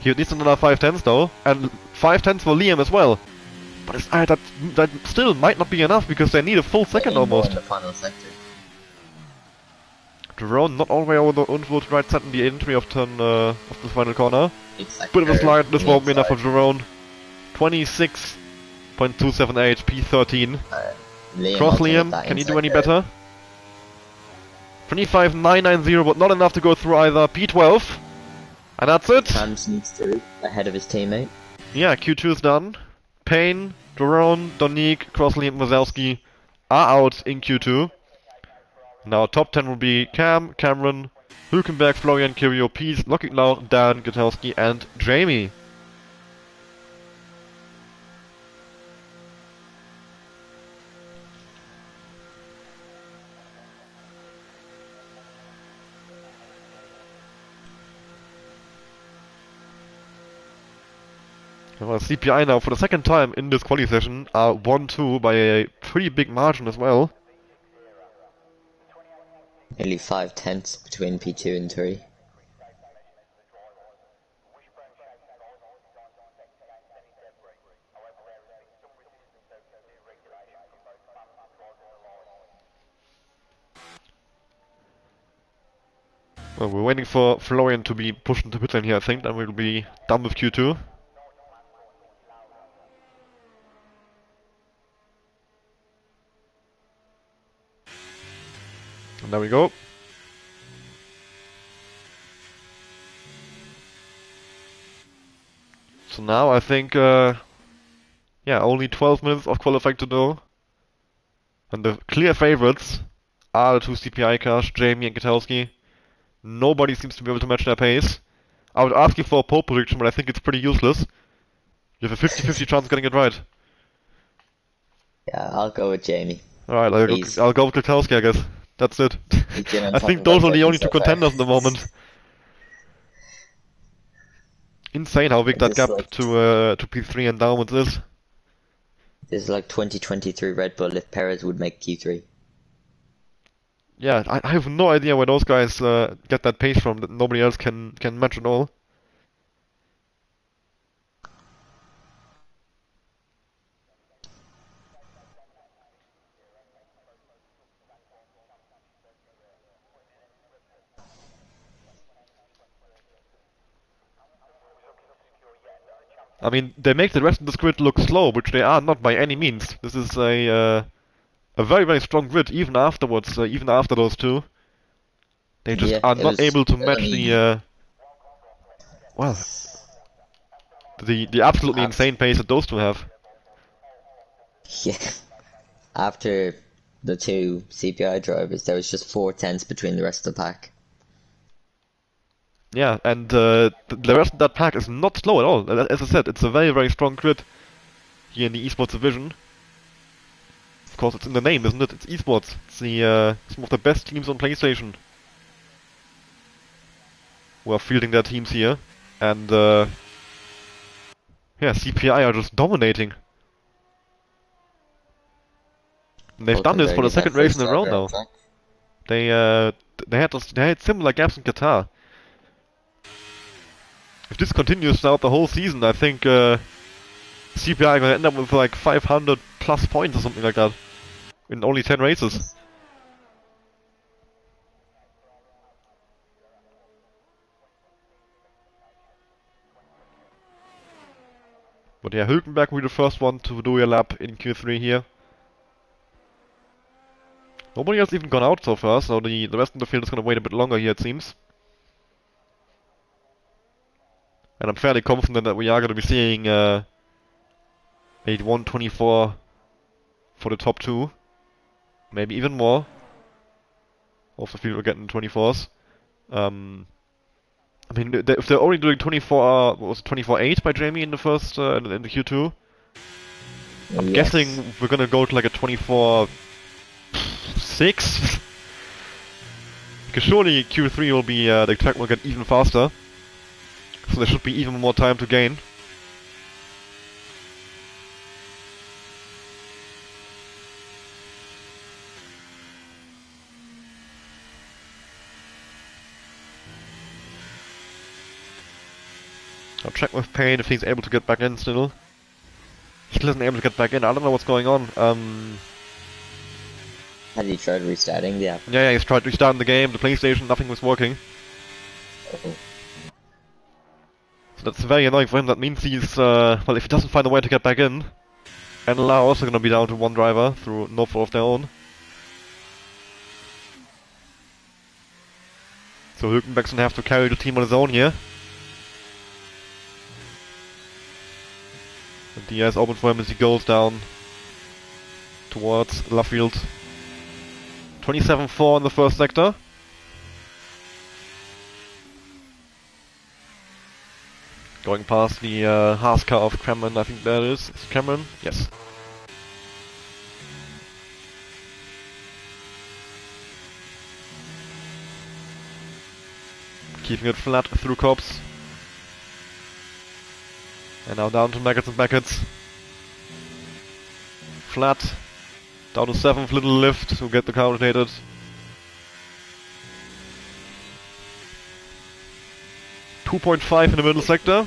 Speaker 1: He needs another 5 tenths though, and 5 tenths for Liam as well. But it's, that still might not be enough because they need a full second almost.
Speaker 2: In the final sector.
Speaker 1: Jerome not all the way over the Unwood right side in the entry of turn of the final corner.
Speaker 2: Exactly.
Speaker 1: Bit of a slide, this won't be enough for Jerome. 26.278, P13. Cross Liam, can he do any better? 25.990, but not enough to go through either. P12. And that's it.
Speaker 2: Cams needs to ahead of his teammate.
Speaker 1: Yeah, Q2 is done. Payne, Jerome, Donique, Crossley and Wazowski are out in Q2. Now top 10 will be Cam, Cameron, Hülkenberg, Florian, Kirio, Peace, Lockiglau, Dan, Gutowski and Jamie. Well, CPI now for the second time in this quali session are 1-2 by a pretty big margin as well.
Speaker 2: Nearly 5 tenths between P2 and 3.
Speaker 1: Well, we're waiting for Florian to be pushed into pit lane here, I think, then we'll be done with Q2. And there we go. So now I think, yeah, only 12 minutes of qualifying to go. And the clear favorites are the two CPI cars, Jamie and Gutowski. Nobody seems to be able to match their pace. I would ask you for a pole prediction, but I think it's pretty useless. You have a 50-50 chance of getting it right.
Speaker 2: Yeah, I'll go with Jamie.
Speaker 1: Alright, I'll go with Gutowski, I guess. That's it. I think those are the only two contenders at the moment. Insane how big that gap
Speaker 2: like
Speaker 1: to P3 and downwards is.
Speaker 2: This is like 2023 Red Bull if Perez would make Q3.
Speaker 1: Yeah, I have no idea where those guys get that pace from that nobody else can match at all. I mean, they make the rest of the grid look slow, which they are not by any means. This is a very, very strong grid, even afterwards, even after those two. They just are not able to match the, well, the absolutely insane pace that those two have.
Speaker 2: Yeah. After the two CPI drivers, there was just 4 tenths between the rest of the pack.
Speaker 1: Yeah, and the rest of that pack is not slow at all. As I said, it's a very, very strong grid here in the esports division. Of course, it's in the name, isn't it? It's esports. It's some of the best teams on PlayStation who are fielding their teams here. And yeah, CPI are just dominating. And they've
Speaker 2: Both
Speaker 1: done
Speaker 2: are
Speaker 1: this
Speaker 2: very
Speaker 1: for the
Speaker 2: good. That
Speaker 1: second race
Speaker 2: first
Speaker 1: in a row
Speaker 2: starter on
Speaker 1: now.
Speaker 2: track.
Speaker 1: They had similar gaps in Qatar. If this continues throughout the whole season, I think CPI are gonna end up with like 500 plus points or something like that in only 10 races. But yeah, Hülkenberg will be the first one to do a lap in Q3 here. Nobody else even gone out so far, so the rest of the field is gonna wait a bit longer here, it seems. And I'm fairly confident that we are gonna be seeing a 124 for the top two. Maybe even more. Of the field will get in 24s. I mean, if they're only doing 24, what was it, 24.8 by Jamie in the first, in the Q2, I'm
Speaker 2: Yes.
Speaker 1: guessing we're gonna go to like a 24.6? Because surely Q3 will be, the track will get even faster. So there should be even more time to gain. I'll check with Payne if he's able to get back in still. He still isn't able to get back in, I don't know what's going on.
Speaker 2: Have you tried restarting the app?
Speaker 1: Yeah, he's tried restarting the game, the PlayStation, nothing was working.
Speaker 2: Oh.
Speaker 1: So that's very annoying for him, that means he's, well, if he doesn't find a way to get back in, and Laos are gonna be down to one driver through no fault of their own. So Hülkenberg's gonna have to carry the team on his own here. And the is open for him as he goes down towards Luffield. 27-4 in the first sector. Going past the Haas car of Cameron, I think that is. Is it Cameron? Yes. Keeping it flat through cops. And now down to Maggots and Beckets. Flat. Down to 7th, little lift to get the car rotated. .5 in the middle sector.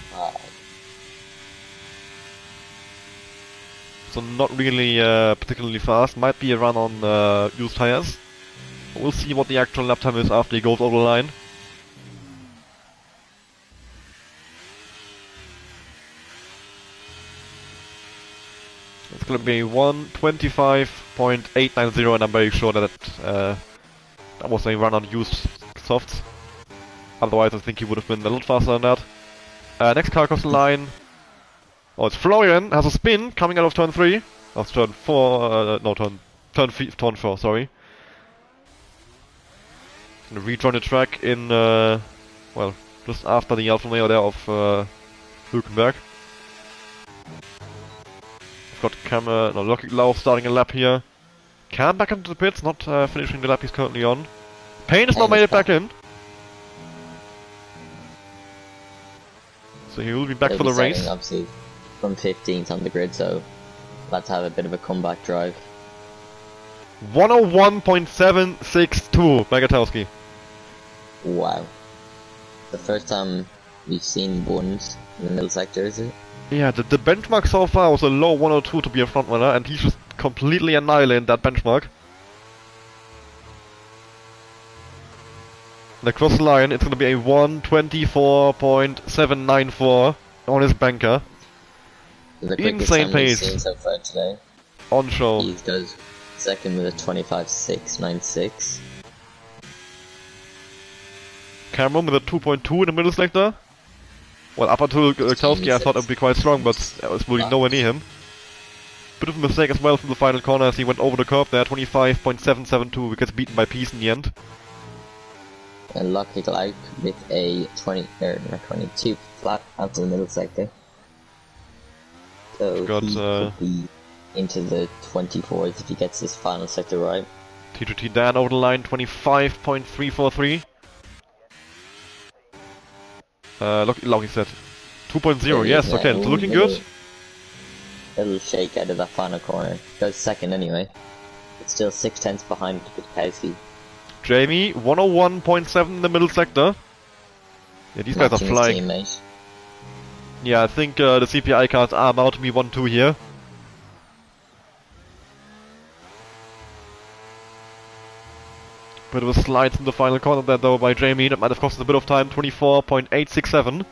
Speaker 1: So not really particularly fast. Might be a run on used tires. We'll see what the actual lap time is after he goes over the line. It's gonna be 1:25.890, and I'm very sure that that was a run on used softs. Otherwise, I think he would have been a little faster than that. Next car across the line. Oh, it's Florian, has a spin coming out of turn 3. Oh, it's turn 4, no, turn 4, sorry. Gonna rejoin the track in, well, just after the Alfa Romeo there of Hülkenberg. I've got Lucky Lau starting a lap here. Cam back into the pits, not finishing the lap he's currently on. Payne has not made it back in. So he will be back for the race.
Speaker 2: Obviously from 15th on the grid, so let's have a bit of a comeback drive.
Speaker 1: 101.762, Megatowski.
Speaker 2: Wow. The first time we've seen ones in the middle sector, is it?
Speaker 1: Yeah, the benchmark so far was a low 102 to be a front runner, and he's just completely annihilated that benchmark. And across the line, it's gonna be a 124.794 on his banker.
Speaker 2: The
Speaker 1: Insane pace.
Speaker 2: We've seen so far today.
Speaker 1: On show.
Speaker 2: He goes second with a 25.696.
Speaker 1: Cameron with a 2.2 in the middle sector. Well, up until Kowski, I thought it would be quite strong, but that was really nowhere near him. Bit of a mistake as well from the final corner as he went over the curb there, 25.772, gets beaten by Peace in the end.
Speaker 2: And Lucky Like with a 20 or not 22 flat out of the middle sector. So
Speaker 1: Got
Speaker 2: he could be into the 24s if he gets this final sector right.
Speaker 1: T2T Dan over the line, 25.343. Lucky said 2.0, yes, okay, it's looking good.
Speaker 2: Little shake out of that final corner. Goes second anyway. It's still 6/10 behind Witkowski.
Speaker 1: Jamie, 101.7 in the middle sector. Yeah, these guys are flying.
Speaker 2: His
Speaker 1: yeah, I think the CPI cards are about to be 1-2 here. Bit of a slide in the final corner there though by Jamie. That might have cost a bit of time, 24.867.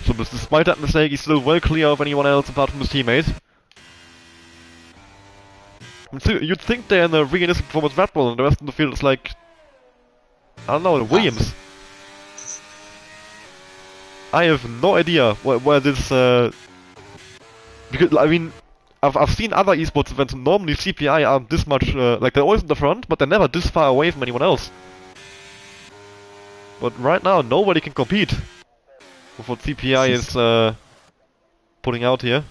Speaker 1: So despite that mistake, he's still well clear of anyone else apart from his teammate. You'd think they're in a realistic performance Red Bull and the rest of the field is like... I don't know, Williams. I have no idea where this... Because, I mean, I've seen other esports events and normally CPI aren't this much... like, they're always in the front, but they're never this far away from anyone else. But right now, nobody can compete with what CPI is putting out here.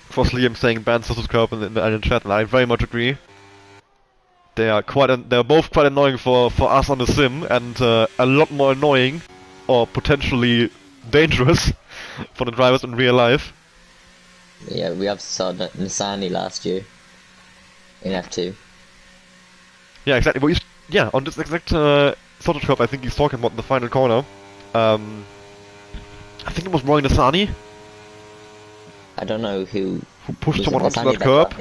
Speaker 1: Of course, Liam saying ban Sosus Curb in the chat, and I very much agree. They're both quite annoying for us on the sim, and a lot more annoying, or potentially dangerous, for the drivers in real life.
Speaker 2: Yeah, we have saw Nisani last year in F2.
Speaker 1: Yeah, exactly. Well, yeah, on this exact Sosus Curb, I think he's talking about in the final corner. I think it was Roy Nisani.
Speaker 2: I don't know who
Speaker 1: pushed someone onto that curb.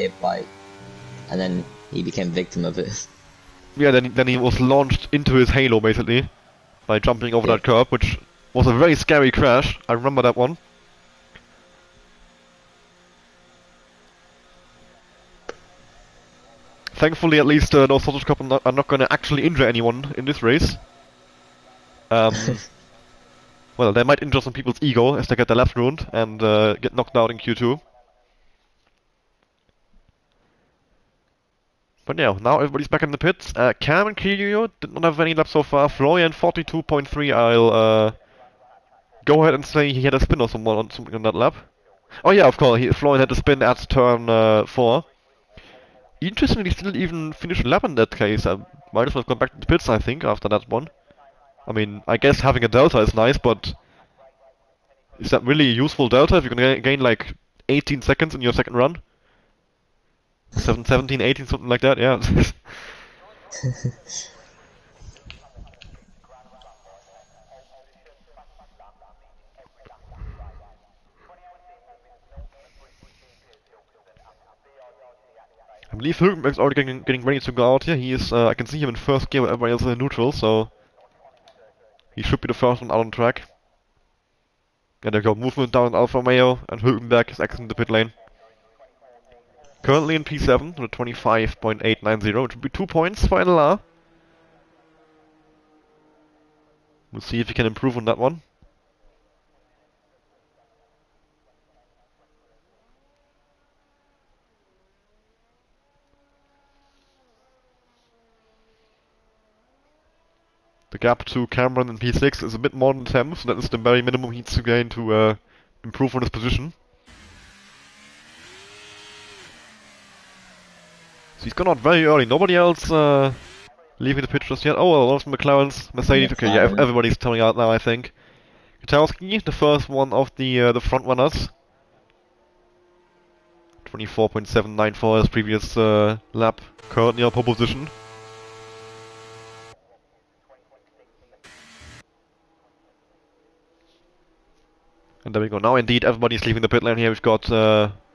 Speaker 2: And then he became victim of it.
Speaker 1: Yeah, then he was launched into his halo basically by jumping over that curb, which was a very scary crash. I remember that one. Thankfully, at least no Sosus Cup are not going to actually injure anyone in this race. Well, they might injure some people's ego as they get their laps ruined and get knocked out in Q2. But yeah, now everybody's back in the pits. Cam and Kiryu did not have any laps so far. Florian 42.3. I'll go ahead and say he had a spin or something on that lap. Oh yeah, of course, Florian had a spin at turn 4. Interestingly, he still even finished a lap in that case. I might as well have gone back to the pits, I think, after that one. I mean, I guess having a delta is nice, but is that really a useful delta if you're gonna gain like 18 seconds in your second run? 17, 18, something like that, yeah. I believe Hülkenberg's already getting ready to go out here. He is, I can see him in first gear, everybody else is in neutral, so he should be the first one out on track. And there we go, movement down in Alfa Romeo, and Hülkenberg is exiting the pit lane. Currently in P7 with 25.890, which would be 2 points for NLR. We'll see if he can improve on that one. The gap to Cameron in P6 is a bit more than 10, so that is the very minimum he needs to gain to improve on his position. So he's gone out very early. Nobody else leaving the pitch just yet. Oh, well, lots of McLaren's, Mercedes. Okay, yeah, everybody's coming out now, I think. Kwiatkowski, the first one of the front runners. 24.794 his previous lap. Currently on pole position. And there we go. Now, indeed, everybody's leaving the pit lane here. We've got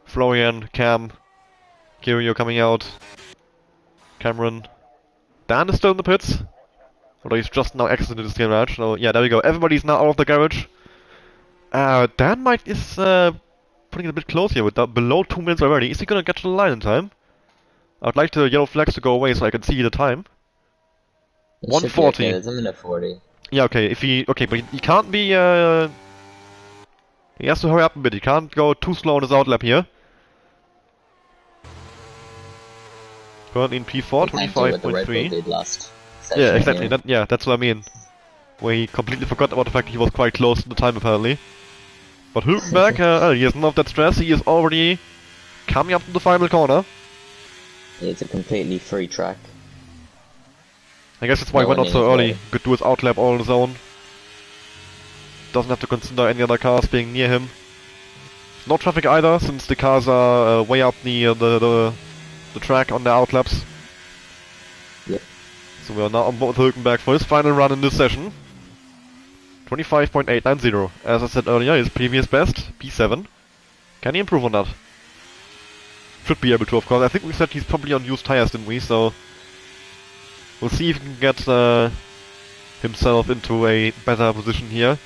Speaker 1: Florian, Cam, Kirio coming out, Cameron. Dan is still in the pits. Although he's just now exited his garage. So, yeah, there we go. Everybody's now out of the garage. Dan is putting it a bit close here with below 2 minutes already. Is he gonna get to the line in time? I'd like the yellow flags to go away so I can see the time. 1:40.
Speaker 2: There's a minute 40.
Speaker 1: Yeah, okay. But he can't be. He has to hurry up a bit. He can't go too slow on his outlap here. Currently in P4,
Speaker 2: They can't do what the Red Bull
Speaker 1: 25.3.
Speaker 2: did last
Speaker 1: Yeah,
Speaker 2: session
Speaker 1: exactly.
Speaker 2: anyway.
Speaker 1: That's what I mean. Where he completely forgot about the fact he was quite close to the time apparently. But Hülkenberg, he has none of that stress. He is already coming up to the final corner.
Speaker 2: It's a completely free track.
Speaker 1: I guess that's why he went out so early. Could do his outlap all on his own. Doesn't have to consider any other cars being near him. No traffic either, since the cars are way up the track on the outlaps.
Speaker 2: Yep.
Speaker 1: So we are now on board with Hülkenberg for his final run in this session. 25.890. As I said earlier, his previous best, P7. Can he improve on that? Should be able to, of course. I think we said he's probably on used tires, didn't we? So we'll see if he can get himself into a better position here.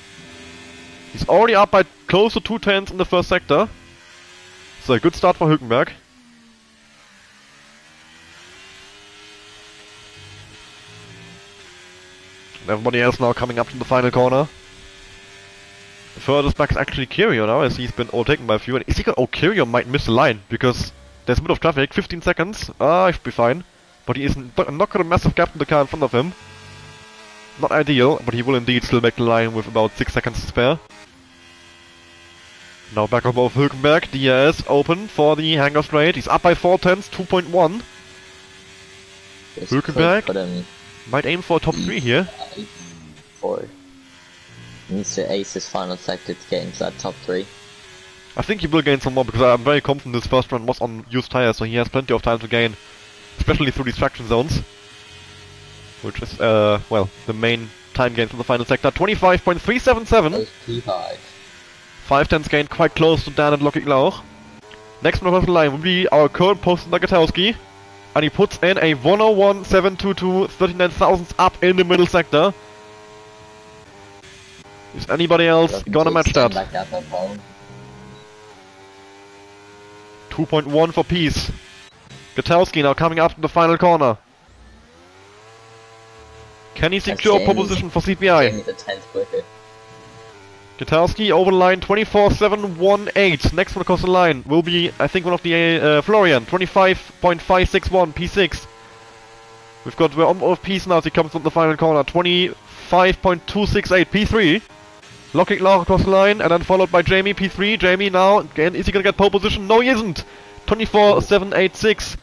Speaker 1: He's already up by close to 2/10 in the first sector. So a good start for Hülkenberg. And everybody else now coming up to the final corner. The furthest back is actually Kirio now, as he's been overtaken by a few. And is he going? Oh, Kirio might miss the line, because there's a bit of traffic. 15 seconds. I should be fine. But he is not got a massive gap in the car in front of him. Not ideal, but he will indeed still make the line with about 6 seconds to spare. Now back up of Hülkenberg. DRS open for the hangar straight. He's up by 4/10, 2.1. Hülkenberg might aim for a top 3 here.
Speaker 2: 4. He needs to ace his final sector to get into that top 3.
Speaker 1: I think he will gain some more, because I'm very confident this first run was on used tires, so he has plenty of time to gain. Especially through these traction zones. Which is, well, the main time gain from the final sector. 25.377.
Speaker 2: P5.
Speaker 1: 5/10 gain, quite close to Dan and Locking Lauch. Next one across the line will be our current post Nagatowski. And he puts in a 101.722, 39 thousandths up in the middle sector. Is anybody else gonna match that? 2.1 for Peace. Gatowski now coming up to the final corner. Can he secure pole position for CPI? Gatowski over the line, 24.718. Next one across the line will be, I think, one of the Florian, 25.561 P6. We've got we're on Peace now as he comes from the final corner, 25.268 P3. Locking Lauch across the line, and then followed by Jamie P3. Jamie now, again, is he gonna get pole position? No, he isn't. 24.786.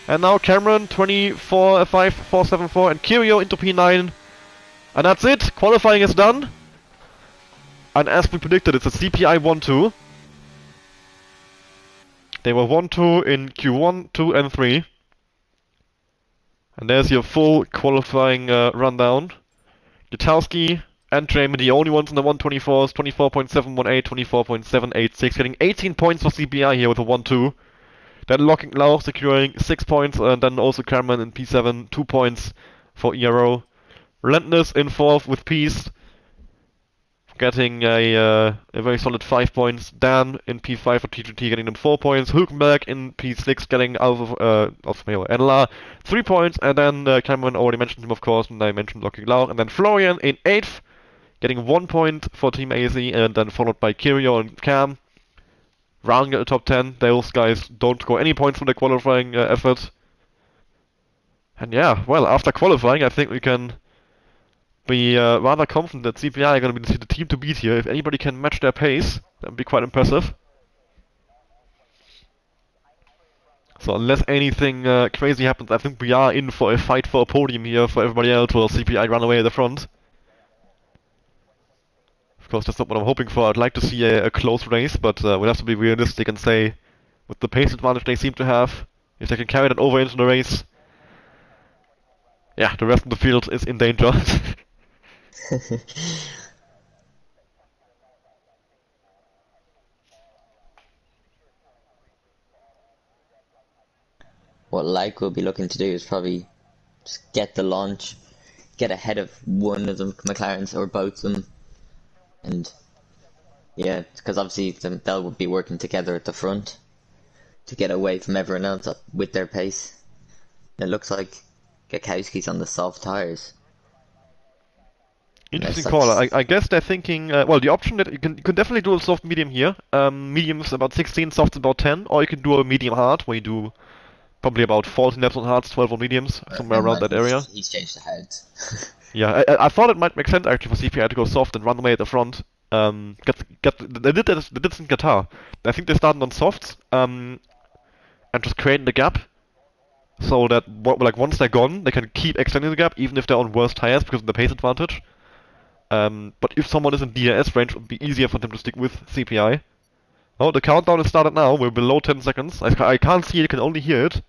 Speaker 1: And now Cameron, 24.5474, and Kirio into P9. And that's it. Qualifying is done. And as we predicted, it's a CPI 1-2. They were 1-2 in Q1, 2, and 3. And there's your full qualifying rundown. Gatowski and Jamie, the only ones in the 124s, 24.718, 24.786, getting 18 points for CPI here with a 1-2. Then Locking Lauch securing 6 points, and then also Cameron in P7, 2 points for ERO. Relentless in 4th with Peace, getting a very solid 5 points. Dan in P5 for T2T getting them 4 points. Hülkenberg in P6 getting Enla 3 points, and then Cameron already mentioned him, of course, and I mentioned Locking Lauch, and then Florian in 8th getting 1 point for Team AZ, and then followed by Kirio and Cam. Rounding at the top 10, those guys don't score any points from their qualifying effort. And yeah, well, after qualifying, I think we can be rather confident that CPI are going to be the team to beat here. If anybody can match their pace, that would be quite impressive. So unless anything crazy happens, I think we are in for a fight for a podium here for everybody else, while CPI run away at the front. Of course, that's not what I'm hoping for. I'd like to see a close race, but we'll have to be realistic and say, with the pace advantage they seem to have, if they can carry that over into the race, yeah, the rest of the field is in danger.
Speaker 2: What Like will be looking to do is probably just get the launch, get ahead of one of the McLarens or both of them, and yeah, because obviously they'll be working together at the front to get away from everyone else with their pace. It looks like Gakowski's on the soft tires. And there's
Speaker 1: Interesting call.
Speaker 2: such
Speaker 1: I guess they're thinking, well, the option that you can definitely do a soft medium here. Medium's about 16, soft's about 10, or you can do a medium hard, where you do probably about 14 laps on hards, 12 on mediums, somewhere
Speaker 2: never
Speaker 1: around
Speaker 2: mind.
Speaker 1: that area.
Speaker 2: He's changed the heads.
Speaker 1: Yeah, I thought it might make sense actually for CPI to go soft and run away at the front. They did that. They did this in Qatar. I think they started on softs, and just creating the gap, so that like once they're gone, they can keep extending the gap even if they're on worse tires because of the pace advantage. But if someone is in DRS range, it would be easier for them to stick with CPI. Oh, the countdown is started now. We're below 10 seconds. I can't see it, I can only hear it.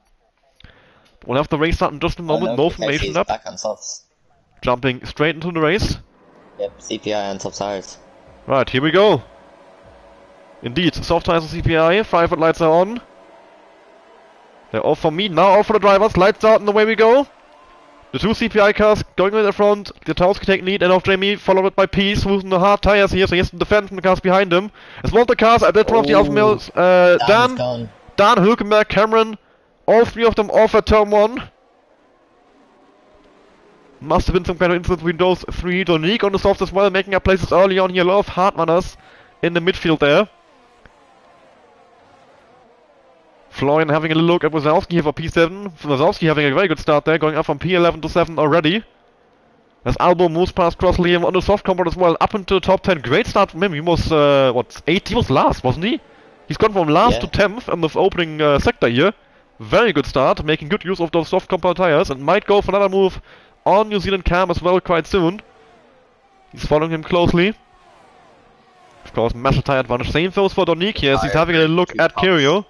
Speaker 1: We'll have the race start in just a
Speaker 2: Oh
Speaker 1: moment.
Speaker 2: no,
Speaker 1: No
Speaker 2: Kakashi
Speaker 1: formation
Speaker 2: is
Speaker 1: up.
Speaker 2: back on softs.
Speaker 1: Jumping straight into the race.
Speaker 2: Yep, CPI on soft tires.
Speaker 1: Right, here we go. Indeed, soft tires on CPI. Private lights are on. They're off for me, now off for the drivers. Lights out and away we go. The two CPI cars going in the front. Gutowski taking lead, and off Jamie, followed by Peace, who's in the hard tires here, so he has to defend from the cars behind him. As one of the cars at that one of the Alpha Males, Dan, Hülkenberg, Cameron, all three of them off at turn 1. Must have been some kind of incident between those three. Donique on the softs as well, making up places early on here. A lot of hard runners in the midfield there. Florian having a little look at Wazowski here for P7. Wazowski having a very good start there, going up from P11 to 7 already. As Albo moves past Cross Liam on the soft combat as well, up into the top 10. Great start from him. He was, what, 8? He was last, wasn't he? He's gone from last to 10th in the opening sector here. Very good start, making good use of those soft compound tires, and might go for another move on New Zealand Cam as well quite soon. He's following him closely. Of course, massive tire advantage. Same goes for Donique here, as he's having a look at Kirio.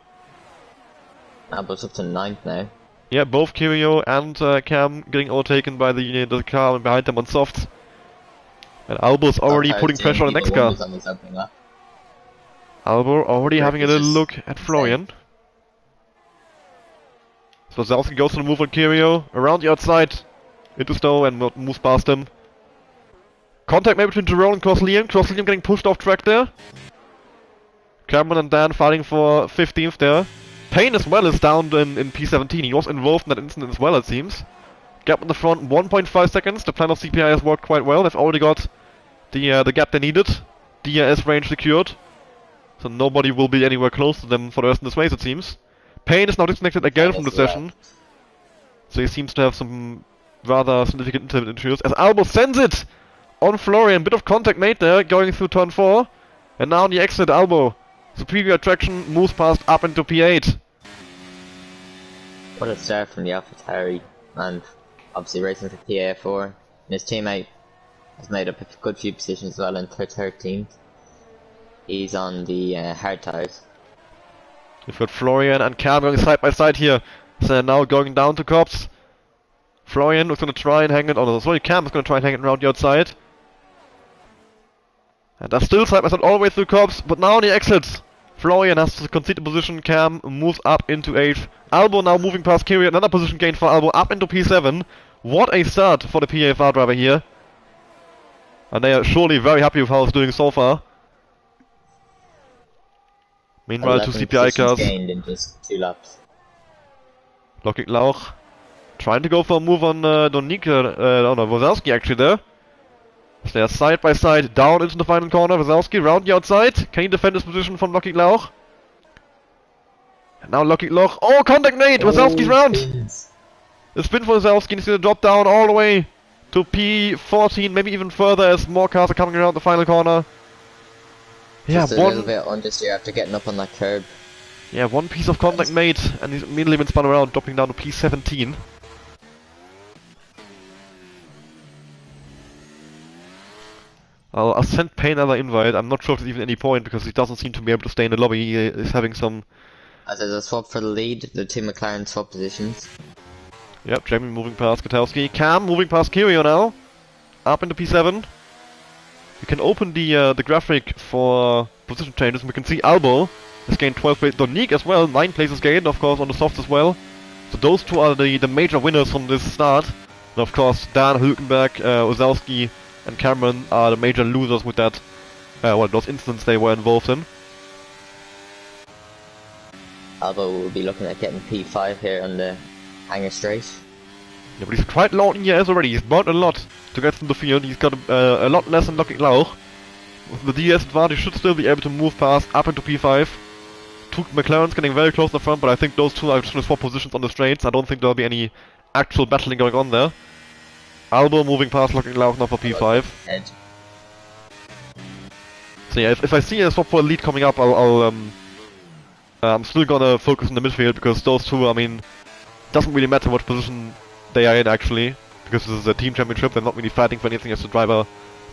Speaker 2: Albo's up to 9th now.
Speaker 1: Yeah, both Kirio and Cam getting overtaken by the car behind them on softs. And Albo's already putting pressure on the next car. Albo already having a little look at Florian. So Zalski goes for the move on Kirio, around the outside, into Stowe, and moves past him. Contact maybe between Jerome and Cross-Liam. Cross-Liam getting pushed off track there. Cameron and Dan fighting for 15th there. Payne as well is down in P17. He was involved in that incident as well, it seems. Gap in the front, 1.5 seconds. The plan of CPI has worked quite well. They've already got the gap they needed. DRS range secured. So nobody will be anywhere close to them for the rest of this race, it seems. Payne is now disconnected again from the session. So he seems to have some rather significant intermittent issues. As Albo sends it on Florian. Bit of contact made there, going through turn 4. And now on the exit, Albo. Superior traction, moves past up into P8.
Speaker 2: What a start from the AlphaTauri, and obviously racing for PA4. And his teammate has made up a good few positions as well in 13th. He's on the hard tires.
Speaker 1: We've got Florian and Cam going side by side here. So they're now going down to Cops. Florian was going to try and hang it. Oh no, sorry, Cam is going to try and hang it around the outside. And they're still side by side all the way through Cops, but now on the exits. Florian has to concede the position, Cam moves up into 8th. Albo now moving past Kirio, another position gain for Albo, up into P7. What a start for the PAFR driver here. And they are surely very happy with how it's doing so far. Meanwhile, two CPI cars.
Speaker 2: Gained in just 2 laps.
Speaker 1: Lockig Lauch trying to go for a move on Donique, oh no, Wazowski actually there. So they are side by side down into the final corner. Wazowski round the outside. Can he defend his position from Lockig Lauch? And now Lockig Lauch. Oh, contact made! Wazowski's round! The spin for Wazowski, he's gonna drop down all the way to P14, maybe even further as more cars are coming around the final corner. Yeah,
Speaker 2: just a little bit understeer after getting up on that curb.
Speaker 1: Yeah, one piece of contact made, and he's immediately been spun around, dropping down to P17. I'll send Payne another invite. I'm not sure if there's even any point, because he doesn't seem to be able to stay in the lobby. He is having some...
Speaker 2: As there's a swap for the lead, the two McLaren swap positions.
Speaker 1: Yep, Jamie moving past Gutowski. Cam moving past Kirio now. Up into P7. We can open the graphic for position changes, and we can see Albo has gained 12 places. Donique as well, 9 places gained, of course, on the softs as well. So those two are the major winners from this start. And of course, Dan, Hülkenberg, Ozowski, and Cameron are the major losers with that, those incidents they were involved in.
Speaker 2: Albo will be looking at getting P5 here on the hangar straight.
Speaker 1: Yeah, but he's quite low in ES already. He's burned a lot to get in the field. He's got a lot less than Lockig Lauch. With the DS advantage, he should still be able to move past up into P5. Two McLaren's getting very close to the front, but I think those two are just gonna swap positions on the straights. I don't think there'll be any actual battling going on there. Albo moving past Lockig Lauch now for P5. So yeah, if I see a swap for a lead coming up, I'm still gonna focus on the midfield, because those two, I mean, doesn't really matter what position they are in actually, because this is a team championship. They're not really fighting for anything as the driver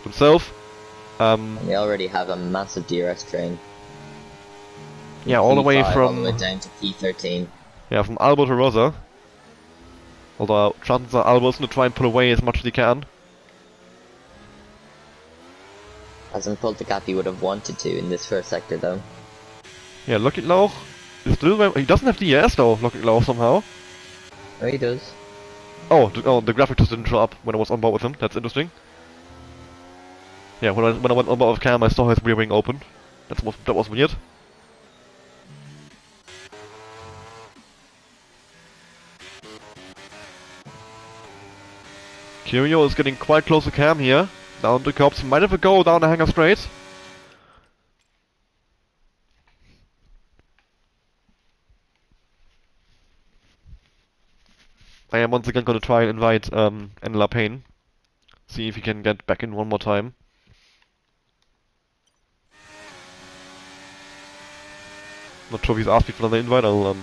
Speaker 1: themselves.
Speaker 2: They already have a massive DRS train.
Speaker 1: Yeah, all the way from...
Speaker 2: all the way down to P13.
Speaker 1: Yeah, from Albo to Rosa. Although chances are Albo's gonna try and pull away as much as he can.
Speaker 2: Hasn't pulled the gap he would have wanted to in this first sector though.
Speaker 1: Yeah, Lockig Lauch is still... He doesn't have DRS though, Lockig Lauch somehow.
Speaker 2: Oh, he does.
Speaker 1: Oh, the graphic just didn't show up when I was on board with him. That's interesting. Yeah, when I went on board with Cam, I saw his rear wing open. That was weird. Curio is getting quite close to Cam here. Down the cops, might have a go down the hangar straight. I am once again gonna try and invite Enla Payne. See if he can get back in one more time. Not sure if he's asked me for another invite. I'll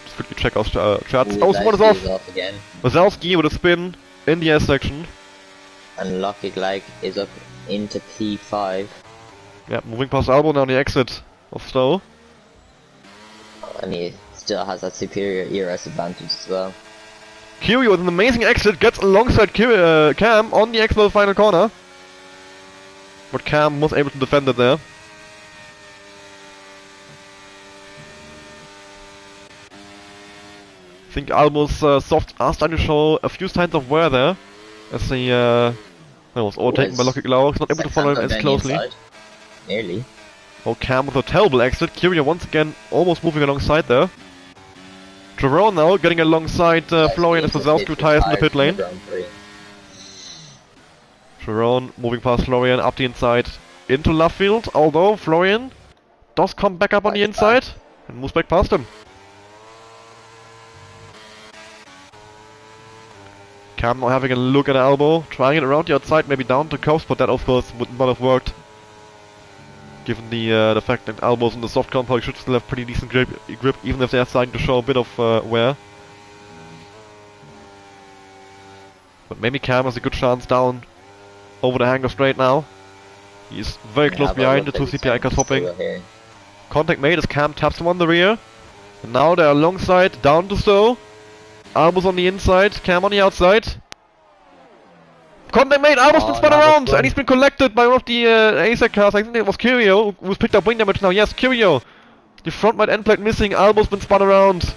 Speaker 1: just quickly check out chats. Oh, someone is off!
Speaker 2: Again.
Speaker 1: Wazowski with a spin in the S section.
Speaker 2: And Lockig Lauch is up into P5.
Speaker 1: Yeah, moving past Albo now on the exit of Stowe.
Speaker 2: And he still has that superior ERS advantage as well.
Speaker 1: Curio with an amazing exit, gets alongside Cam on the exit of the final corner. But Cam was able to defend it there. I think Albo's softs are starting to show a few signs of wear there. As he was overtaken by Lockig Lauch, not able to follow him as closely.
Speaker 2: Nearly.
Speaker 1: Oh, Cam with a terrible exit. Curio once again almost moving alongside there. Jerome now getting alongside Florian as Wazowski retires in the pit lane. Jerome moving past Florian up the inside into left field, although Florian does come back up on the inside and moves back past him. Cam now having a look at Albo, trying it around the outside, maybe down to coast, but that of course would not have worked. Given the fact that Albo's in the soft compound, he should still have pretty decent grip, even if they're starting to show a bit of wear. But maybe Cam has a good chance down over the hangar straight now. He's very close behind the two CPI cars hopping. Contact made as Cam taps him on the rear. And now they're alongside, down to Stowe. Albo's on the inside, Cam on the outside. Contact made, Albo's been spun around, and he's been collected by one of the ASEC cars. I think it was Curio, who's picked up wing damage now. Yes, Curio. The front right end plate missing, Albo's been spun around.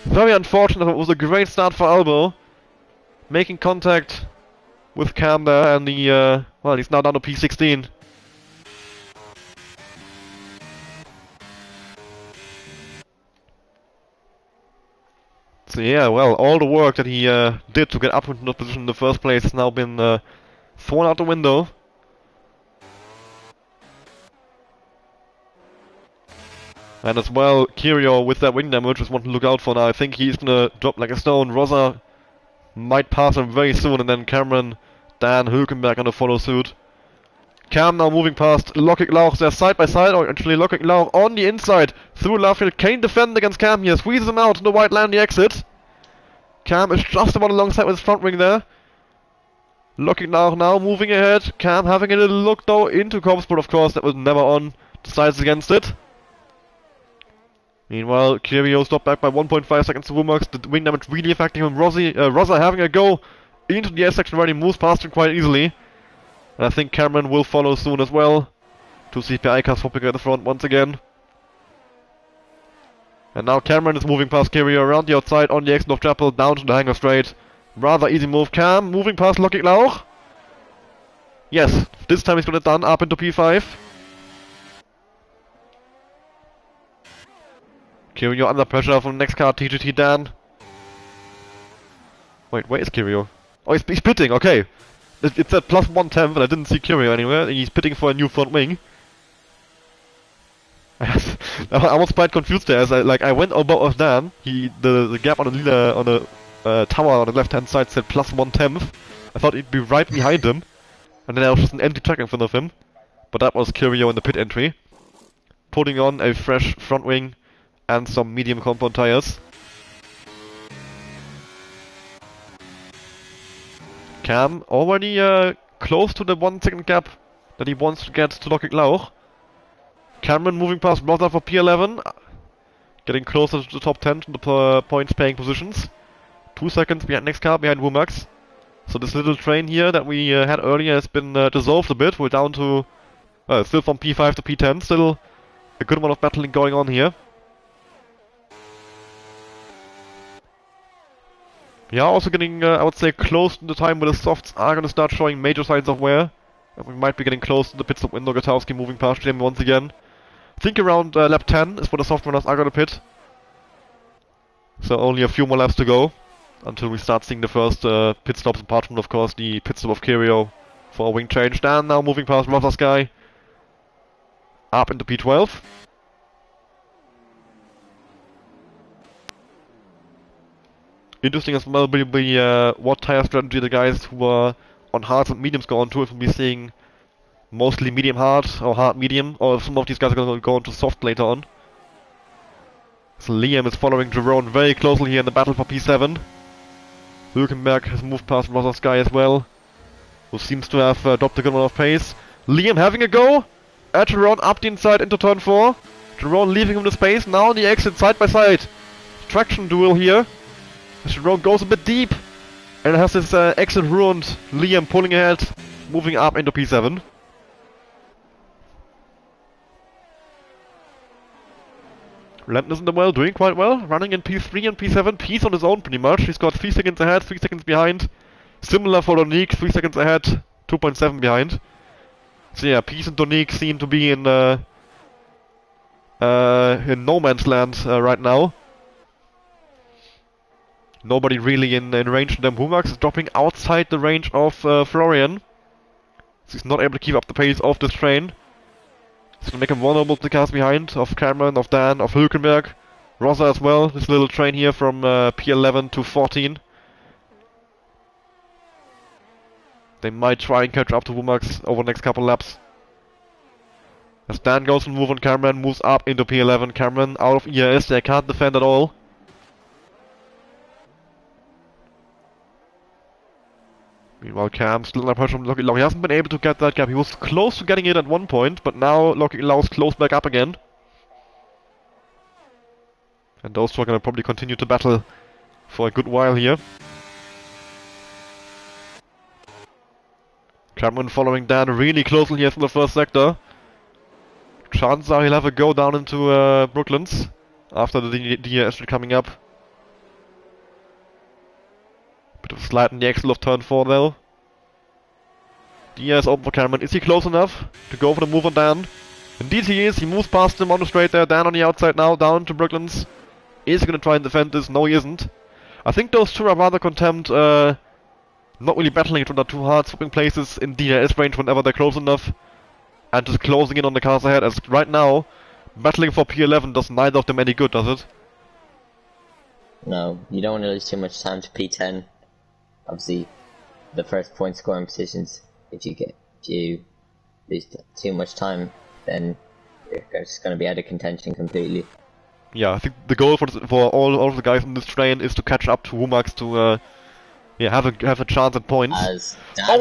Speaker 1: Very unfortunate, it was a great start for Albo. Making contact with Cam there, and well, he's now down to P16. So yeah, well, all the work that he did to get up into that position in the first place has now been thrown out the window. And as well, Curio with that wing damage is one to look out for now. I think he's gonna drop like a stone. Rosa might pass him very soon, and then Cameron, Dan, Hülkenberg gonna follow suit. Cam now moving past Lockig Lauch. They're side by side, or actually Lockig Lauch on the inside through Laffield. Kane defend against Cam here, squeezes him out in the white line, the exit. Cam is just about alongside with his front wing there. Lockig Lauch now moving ahead. Cam having a little look though into Cobbs, but of course that was never on. Decides against it. Meanwhile, Curio stopped back by 1.5 seconds to Womax. The wing damage really affecting him. Rosa having a go into the S section already, moves past him quite easily. And I think Cameron will follow soon as well. Two CPI cars hopping at the front once again. And now Cameron is moving past Curio around the outside on the exit of Chapel down to the hangar straight. Rather easy move. Cam moving past Lockig Lauch. Yes, this time he's got it done up into P5. Curio under pressure from the next car, TGT Dan. Wait, where is Kirio? Oh, he's pitting, okay. It said plus 110, but I didn't see Kirio anywhere. He's pitting for a new front wing. I was quite confused there, as I went above Dan. The gap on the tower on the left hand side said plus 110. I thought it'd be right behind him, and then there was just an empty track in front of him. But that was Kirio in the pit entry, putting on a fresh front wing and some medium compound tires. Cam already close to the 1 second gap that he wants to get to Lockig Lauch. Cameron moving past Brother for P11, getting closer to the top 10 to the points paying positions. 2 seconds behind next car, behind Wumax. So this little train here that we had earlier has been dissolved a bit. We're down to, still from P5 to P10, still a good amount of battling going on here. We are also getting, I would say, close to the time where the softs are going to start showing major signs of wear. And we might be getting close to the pit stop window. Gotowski moving past him once again. I think around lap 10 is where the soft runners are going to pit. So only a few more laps to go until we start seeing the first pit stops, apart from, of course, the pit stop of Kirio for a wing change. Dan now moving past Rosa Sky up into P12. Interesting as well will be what tire strategy the guys who are on hards and mediums go on to. If we'll be seeing mostly medium hard or hard medium, or if some of these guys are going to go into soft later on. So Liam is following Jerome very closely here in the battle for P7. Hülkenberg has moved past Rosa Sky as well, who seems to have dropped a good amount of pace. Liam having a go at Jerome up the inside into turn 4. Jerome leaving him the space, now on the exit side by side. Traction duel here. Jerome goes a bit deep and has his exit ruined. Liam pulling ahead, moving up into P7. Relentless in the well, doing quite well, running in P3 and P7, P's on his own pretty much. He's got 3 seconds ahead, 3 seconds behind. Similar for Donique, 3 seconds ahead, 2.7 behind. So yeah, P's and Donique seem to be in no man's land right now. Nobody really in range of them. Wumax is dropping outside the range of Florian. So he's not able to keep up the pace of this train. It's gonna make him vulnerable to the cars behind, of Cameron, of Dan, of Hülkenberg. Rosa as well, this little train here from P11 to 14. They might try and catch up to Wumax over the next couple laps. As Dan goes and move on Cameron, moves up into P11. Cameron out of ERS, they can't defend at all. Meanwhile, Cam still under pressure from Lockig Lauch. He hasn't been able to get that gap. He was close to getting it at one point, but now Lockig Lauch's close back up again. And those two are going to probably continue to battle for a good while here. Cameron following Dan really closely here from the first sector. Chances are he'll have a go down into Brooklands after the DRS coming up. Bit of a slide in the axle of turn 4 though. DRS open for Cameron. Is he close enough to go for the move on Dan? Indeed he is. He moves past him on the straight there. Dan on the outside now, down to Brooklands. Is he going to try and defend this? No, he isn't. I think those two are rather content, not really battling each other too hard, swapping places in DRS range whenever they're close enough. And just closing in on the cars ahead, as right now, battling for P11 does neither of them any good, does it?
Speaker 2: No, you don't want to lose too much time to P10. Obviously, the first point scoring positions, if you lose too much time, then you're just going to be out of contention completely.
Speaker 1: Yeah, I think the goal for all of the guys on this train is to catch up to Wumax to have a chance at points.
Speaker 2: As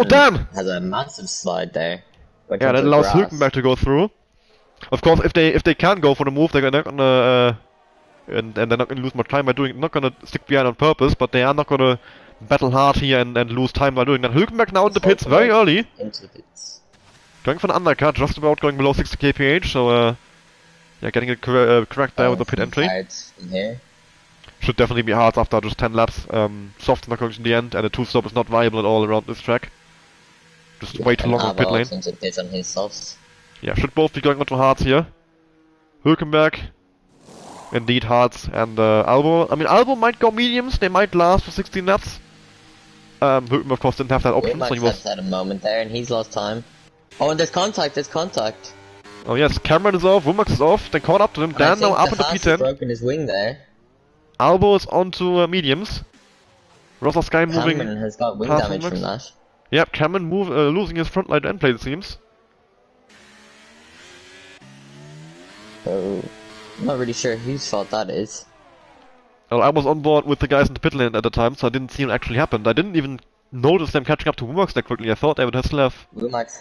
Speaker 2: Dan has a massive slide there.
Speaker 1: Yeah, that allows Hülkenberg to go through. Of course, if they can't go for the move, they're not gonna and they're not gonna lose much time by doing it. Not gonna stick behind on purpose, but they are not gonna battle hard here and lose time by doing that. Hülkenberg now in the pits very early.
Speaker 2: Into the pits.
Speaker 1: Going for an undercut, just about going below 60 kph, so yeah, getting it correct there with the pit entry.
Speaker 2: In here.
Speaker 1: Should definitely be hard after just 10 laps. Soft not going in the end, and a 2-stop is not viable at all around this track. Just way too long on pit lane.
Speaker 2: On his softs.
Speaker 1: Yeah, should both be going onto hards here. Hülkenberg, indeed hards, and Albo. I mean, Albo might go mediums, they might last for 16 laps. Hülkenberg, of course, didn't have that option, so he was...
Speaker 2: had a moment there, and he's lost time. Oh, and there's contact.
Speaker 1: Oh yes, Cameron is off, Womack is off, they caught up to him,
Speaker 2: And
Speaker 1: Dan now up into
Speaker 2: Haas has
Speaker 1: P10.
Speaker 2: broken his wing there.
Speaker 1: Albo is onto mediums. Rosa Sky moving...
Speaker 2: Cameron has got wing
Speaker 1: past
Speaker 2: damage
Speaker 1: Womack.
Speaker 2: from that.
Speaker 1: Yep, Cameron losing his front light end plate, it seems.
Speaker 2: So, I'm not really sure whose fault that is.
Speaker 1: Well, I was on board with the guys in the pit lane at the time, so I didn't see it actually happen. I didn't even notice them catching up to Womack that quickly. I thought they would have still have...
Speaker 2: Womack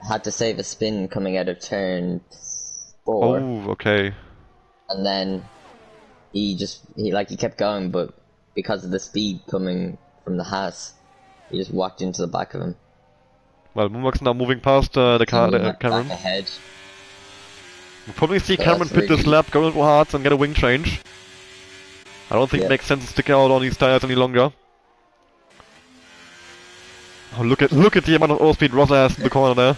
Speaker 2: had to save a spin coming out of turn 4.
Speaker 1: Oh, okay.
Speaker 2: And then he kept going, but because of the speed coming from the Haas, he just walked into the back of him.
Speaker 1: Well, Womack's now moving past the Cameron.
Speaker 2: Back ahead.
Speaker 1: We'll probably see
Speaker 2: So
Speaker 1: Cameron pit this lap, go into hards and get a wing change. I don't think it makes sense to stick out on these tires any longer. Oh, look at the amount of overspeed Rosa has in the corner there.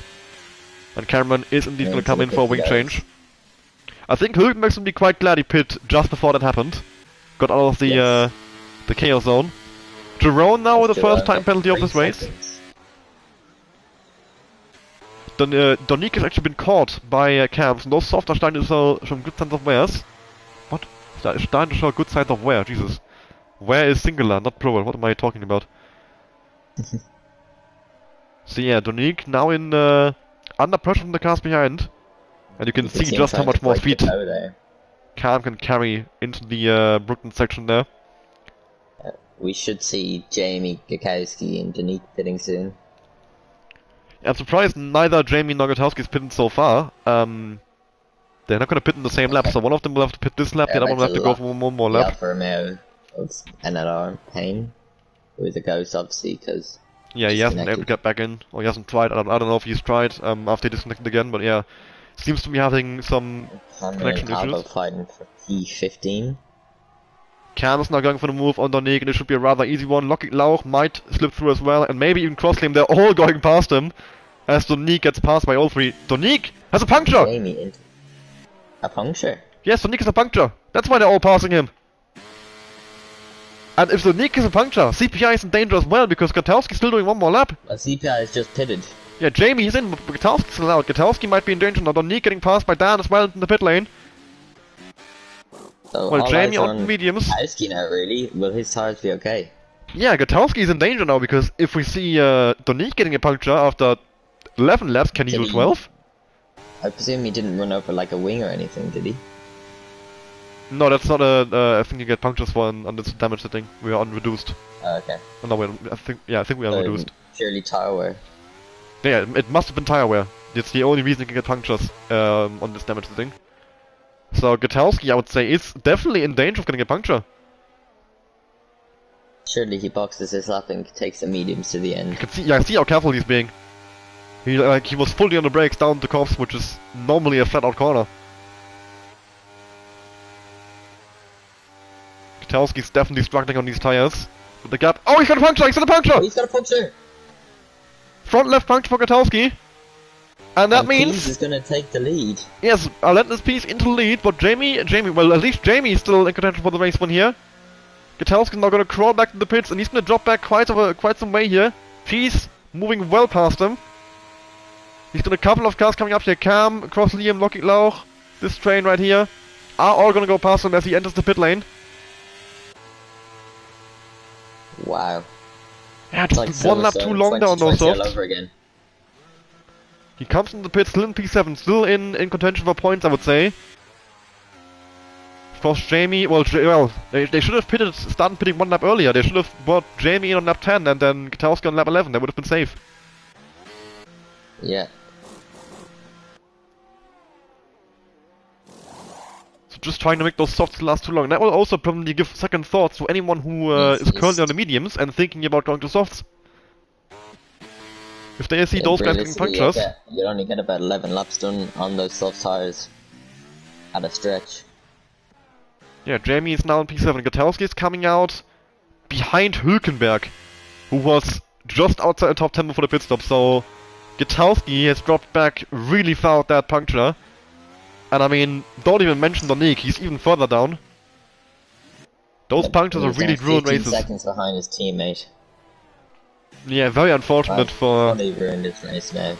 Speaker 1: And Cameron is indeed going to come in for a wing change. I think Hülkenberg will be quite glad he pit just before that happened. Got out of the chaos zone. Jerome now with the first time penalty of this race. Donique has actually been caught by Cams, and those softs are starting to show some good signs of wears. What? Starting to show good signs of wear, Jesus. Wear is singular, not plural, what am I talking about? So yeah, Donique now in under pressure from the cars behind. And you can see just how much more speed Cam can carry into the Brooklyn section there.
Speaker 2: We should see Jamie, Gakowski and Donique pitting soon.
Speaker 1: I'm surprised neither Jamie nor Gutowski is pitting so far. They're not going to pit in the same lap, so one of them will have to pit this lap, the other one will have to go for one more lap.
Speaker 2: Alfa Romeo of NLR Payne, who is a ghost obviously, because...
Speaker 1: Yeah, he hasn't been able to get back in, or he hasn't tried. I don't know if he's tried after he disconnected again, but yeah. Seems to be having some connection issues.
Speaker 2: Fighting for P15.
Speaker 1: Cam is now going for the move on Donique, and it should be a rather easy one. Lockig Lauch might slip through as well, and maybe even cross lane. They're all going past him as Donique gets passed by all three. Donique has a puncture!
Speaker 2: A puncture?
Speaker 1: Yes, Donique has a puncture. That's why they're all passing him. And if Donique has a puncture, CPI is in danger as well, because Gutowski's still doing one more lap.
Speaker 2: CPI is just pitted.
Speaker 1: Yeah, Jamie is in, but Gutowski's still out. Gutowski might be in danger now. Donique getting passed by Dan as well in the pit lane.
Speaker 2: So
Speaker 1: well, Jamie on mediums.
Speaker 2: Gutowski now, really. Will his tires be okay?
Speaker 1: Yeah, Gutowski is in danger now, because if we see Donique getting a puncture after 11 laps, can he do 12?
Speaker 2: I presume he didn't run over like a wing or anything, did he?
Speaker 1: No, that's not a thing you get punctures for on this damage setting. We are on reduced.
Speaker 2: Oh, okay.
Speaker 1: Oh, no, I think we are reduced.
Speaker 2: Purely tire wear.
Speaker 1: Yeah, it must have been tire wear. It's the only reason you can get punctures on this damage setting. So Gutowski, I would say, is definitely in danger of getting a puncture.
Speaker 2: Surely he boxes his lap and takes the mediums to the end.
Speaker 1: You can see how careful he's being. He was fully on the brakes down the course, which is normally a flat out corner. Gutowski's definitely struggling on these tires. With the gap. Oh, he's got a puncture! He's got a puncture!
Speaker 2: Oh, he's got a puncture!
Speaker 1: Front left puncture for Gutowski. And that means...
Speaker 2: Pease is gonna take the lead.
Speaker 1: Yes, a relentless Pease into the lead, but Jamie, well, at least Jamie is still in contention for the race one here. Gutowski's now gonna crawl back to the pits, and he's gonna drop back quite some way here. Pease moving well past him. He's got a couple of cars coming up here. Cam, across Liam, Lockig Lauch, this train right here, are all gonna go past him as he enters the pit lane.
Speaker 2: Wow.
Speaker 1: Yeah, just one lap too long down those softs. He comes in the pit still in P7, still in contention for points, I would say. Of course, Jamie, well, they should have started pitting one lap earlier. They should have brought Jamie in on lap 10 and then Gutowski on lap 11. That would have been safe.
Speaker 2: Yeah.
Speaker 1: So just trying to make those softs last too long. That will also probably give second thoughts to anyone who is currently on the mediums and thinking about going to softs. If they see those guys getting punctures...
Speaker 2: You'd only get about 11 laps done on those soft tires at a stretch.
Speaker 1: Yeah, Jamie is now in P7. Gutowski is coming out behind Hülkenberg, who was just outside the top 10 before the pit stop, so Gutowski has dropped back really far with that puncture. And I mean, don't even mention Donique, he's even further down. Those punctures are really ruined races.
Speaker 2: 15 seconds behind his teammate.
Speaker 1: Yeah, very unfortunate
Speaker 2: I've
Speaker 1: for...
Speaker 2: fully ruined this race now.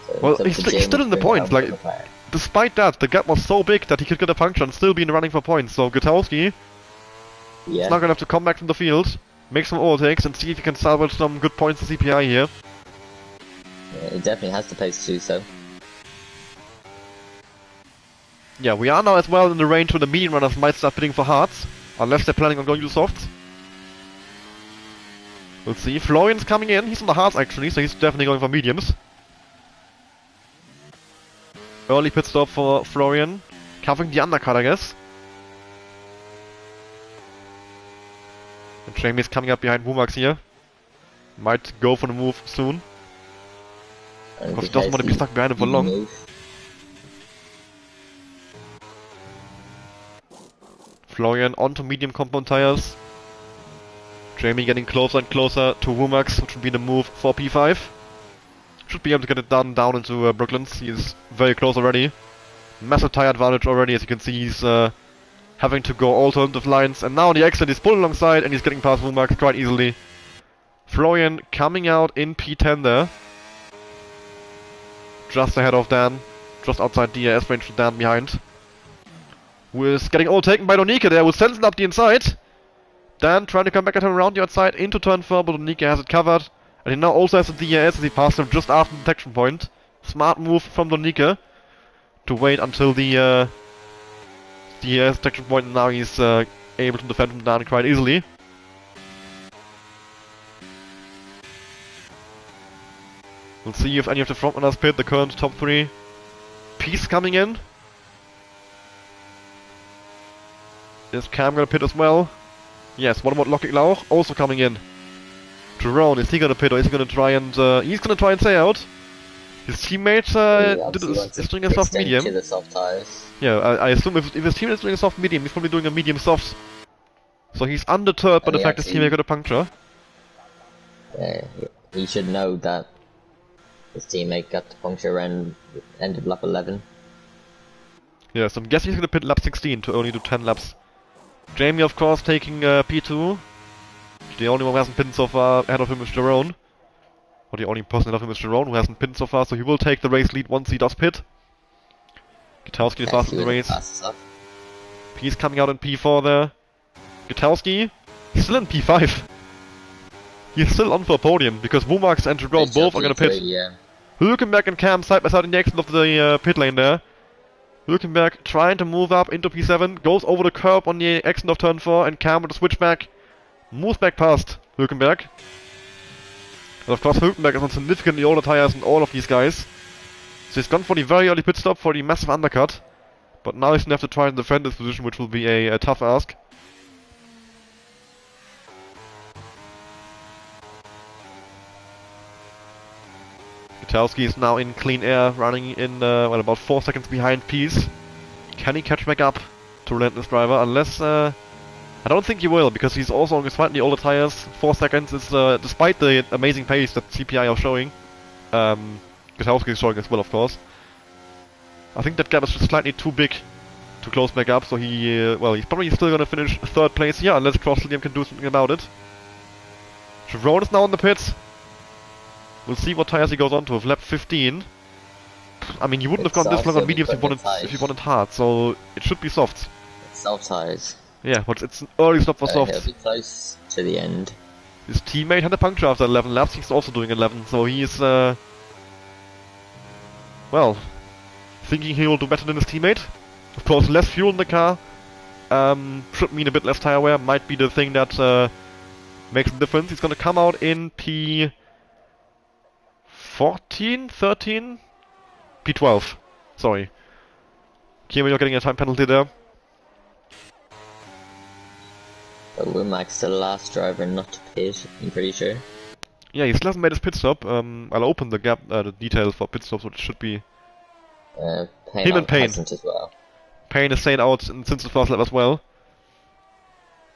Speaker 2: So
Speaker 1: Well,
Speaker 2: it's up to
Speaker 1: he's
Speaker 2: Jamie
Speaker 1: still
Speaker 2: to
Speaker 1: in the
Speaker 2: bring it
Speaker 1: points,
Speaker 2: home
Speaker 1: like...
Speaker 2: from the car.
Speaker 1: Despite that, the gap was so big that he could get a puncture and still be in the running for points, so Gutowski is
Speaker 2: Yeah,
Speaker 1: now gonna have to come back from the field, make some overtakes, and see if he can salvage some good points to CPI here.
Speaker 2: yeah, he definitely has the pace to do so.
Speaker 1: Yeah, we are now as well in the range where the medium runners might start bidding for hards, unless they're planning on going to softs. We'll see. Florian's coming in, he's on the hards actually, so he's definitely going for mediums. Early pit stop for Florian, covering the undercut, I guess. And Jamie's coming up behind Wumax here. Might go for the move soon.
Speaker 2: And
Speaker 1: Because he doesn't want to be stuck behind him for long.
Speaker 2: move.
Speaker 1: Florian onto medium compound tires. Jamie getting closer and closer to Wumax, which would be the move for P5. Should be able to get it down into Brooklands. He is very close already. Massive tire advantage already, as you can see. He's having to go alternative lines. And now the exit is pulled alongside and he's getting past Wumax quite easily. Florian coming out in P10 there. Just ahead of Dan. Just outside the S range to Dan behind. Who is getting overtaken by Donika there, who sends it up the inside. Dan trying to come back at him around the outside into turn 4, but Donika has it covered. And he now also has the DRS as he passed him just after the detection point. Smart move from Donika to wait until the DRS detection point, and now he's able to defend from Dan quite easily. We'll see if any of the frontrunners pit, the current top 3. Peace coming in. Is Cam gonna pit as well? Yes, what about Lockig Lauch? Also coming in. Jerome, is he gonna pit or is he gonna try and he's gonna try and stay out? His teammate is doing a soft medium.
Speaker 2: To the soft tires.
Speaker 1: Yeah, I assume if his teammate is doing a soft medium, he's probably doing a medium soft. So he's undeterred by the fact his teammate got a puncture.
Speaker 2: Yeah, he should know that his teammate got the puncture around end of lap 11.
Speaker 1: Yeah, so I'm guessing he's gonna pit lap 16 to only do 10 laps. Jamie, of course, taking P2. The only one who hasn't pinned so far ahead of him is Jerome. Or the only person ahead of him is Jerome who hasn't pinned so far, so he will take the race lead once he does pit. Gutowski is fast in the race. He's coming out in P4 there. Gutowski, he's still in P5. He's still on for a podium because Wumax and Jerome both are gonna pit.
Speaker 2: Yeah.
Speaker 1: Hülkenberg and Cam side by side in the exit of the pit lane there. Hülkenberg trying to move up into P7, goes over the curb on the exit of turn 4, and Cam with a switchback moves back past Hülkenberg. And of course Hülkenberg is on significantly older tires than all of these guys. So he's gone for the very early pit stop for the massive undercut. But now he's gonna have to try and defend this position, which will be a tough ask. Gutowski is now in clean air, running in, well, about 4 seconds behind Peace. Can he catch back up to Relentless Driver? Unless, I don't think he will, because he's also on slightly older tires. 4 seconds is, despite the amazing pace that CPI are showing, Gutowski is showing as well, of course. I think that gap is just slightly too big to close back up, so he, well, he's probably still gonna finish 3rd place here, unless Cross-Liam can do something about it. Chevron is now in the pits. We'll see what tires he goes on to with lap 15. I mean, you wouldn't have gone this long on mediums if you wanted hard, so it should be softs.
Speaker 2: It's soft tires.
Speaker 1: Yeah, but it's an early stop for softs.
Speaker 2: He'll be close to the end.
Speaker 1: His teammate had a puncture after 11 laps, he's also doing 11, so he's, well, thinking he will do better than his teammate. Of course, less fuel in the car should mean a bit less tire wear, might be the thing that makes the difference. He's gonna come out in P14, 13? P12. Sorry. Kieran, you're getting a time penalty there.
Speaker 2: But Womack's the last driver not to pit, I'm pretty sure.
Speaker 1: Yeah, he still hasn't made his pit stop. I'll open the gap, the details for pit stops, which should be
Speaker 2: Payne
Speaker 1: him and Payne
Speaker 2: as well.
Speaker 1: Payne is staying out since the first lap as well.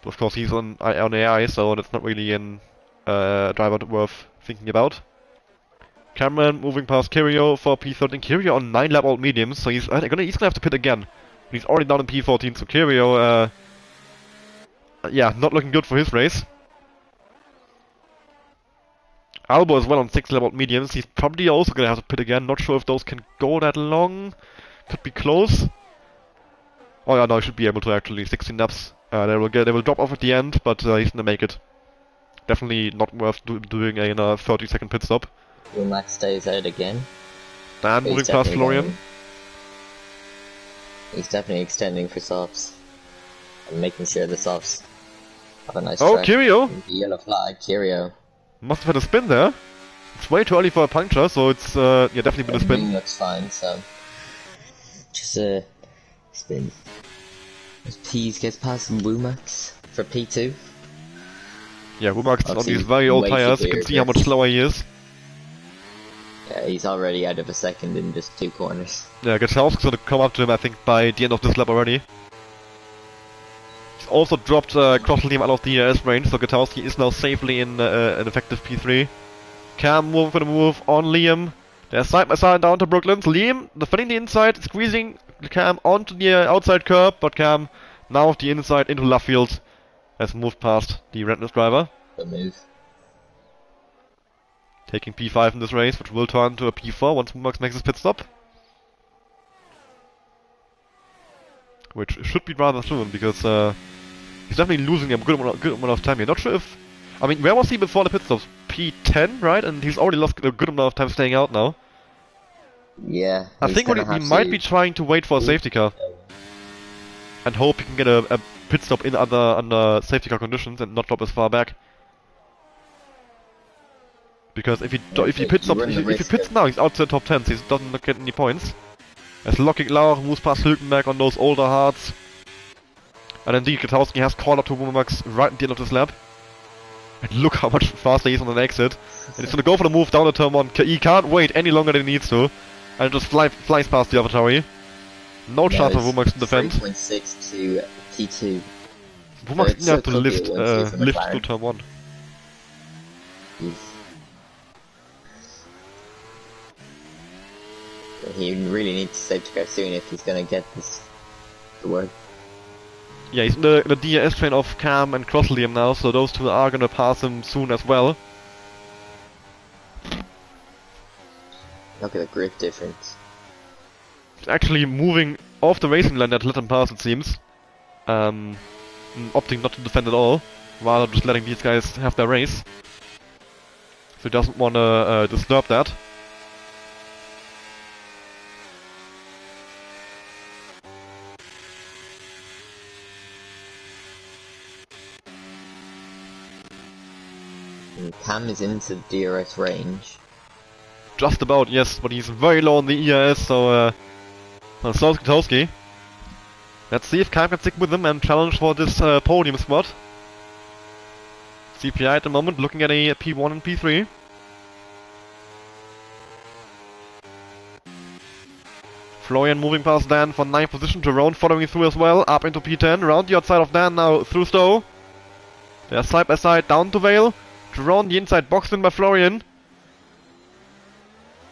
Speaker 1: But of course, he's on AI, so that's not really an driver worth thinking about. Cameron moving past Kirio for P13. Kirio on 9 lap old mediums, so he's gonna have to pit again. He's already down in P14, so Kirio, yeah, not looking good for his race. Albo as well on 6 level mediums. He's probably also gonna have to pit again. Not sure if those can go that long. Could be close. Oh yeah, no, he should be able to actually. 16 laps. They will drop off at the end, but he's gonna make it. Definitely not worth doing a 30-second pit stop.
Speaker 2: Will Max stays out again?
Speaker 1: Dan moving past Florian.
Speaker 2: He's definitely extending for softs. And making sure the softs have a nice
Speaker 1: track.
Speaker 2: Kirio! The yellow flag, Kirio.
Speaker 1: Must have had a spin there. It's way too early for a puncture, so it's yeah, definitely been a spin.
Speaker 2: Everything looks fine, so just a spin. As Peas gets past Wumax for P2.
Speaker 1: Yeah, Wumax is on these very old tires. You can see how much slower he is.
Speaker 2: Yeah, he's already out of a second in just 2 corners.
Speaker 1: Yeah, Gachalski's gonna come up to him, I think, by the end of this lap already. He's also dropped Crossliam out of the ERS range, so Gachalski is now safely in an effective P3. Cam moving for the move on Liam. They're side by side down to Brooklyn's. Liam defending the inside, squeezing Cam onto the outside curb, but Cam now off the inside into left field has moved past the Redness driver.
Speaker 2: Good move.
Speaker 1: Taking P5 in this race, which will turn to a P4 once Max makes his pit stop. Which should be rather soon, because he's definitely losing a good amount of time here. Not sure if... I mean, where was he before the pit stops? P10, right? And he's already lost a good amount of time staying out now.
Speaker 2: Yeah.
Speaker 1: I think he might be trying to wait for a safety car. And hope he can get a pit stop in under safety car conditions and not drop as far back. Because if he pits now, he's outside top 10, so he doesn't get any points. As Locking Lauer moves past Hülkenberg on those older hards. And indeed, Gutowski has caught up to Wumax right at the end of this lap. And look how much faster he is on an exit. And he's gonna go for the move down the turn 1. He can't wait any longer than he needs to. And just flies past the AlphaTauri. No chance for Wumax to defend.
Speaker 2: 3.6 to P2.
Speaker 1: Wumax didn't have to lift to turn 1.
Speaker 2: He really needs safety car soon if he's gonna get this to work.
Speaker 1: Yeah, he's in the DRS train of Cam and Crossliam now, so those two are gonna pass him soon as well.
Speaker 2: Look at the grip difference.
Speaker 1: He's actually moving off the racing line that let him pass, it seems. Opting not to defend at all, rather just letting these guys have their race. So he doesn't wanna disturb that.
Speaker 2: Cam is into the DRS range.
Speaker 1: Just about, yes, but he's very low on the ERS, so so is Gutowski. Let's see if Cam can stick with him and challenge for this podium spot. CPI at the moment looking at a P1 and P3. Florian moving past Dan for 9th position. Jerome following through as well, up into P10. Round the outside of Dan now through Stowe. They're side by side down to Vale. Jerome the inside boxed in by Florian.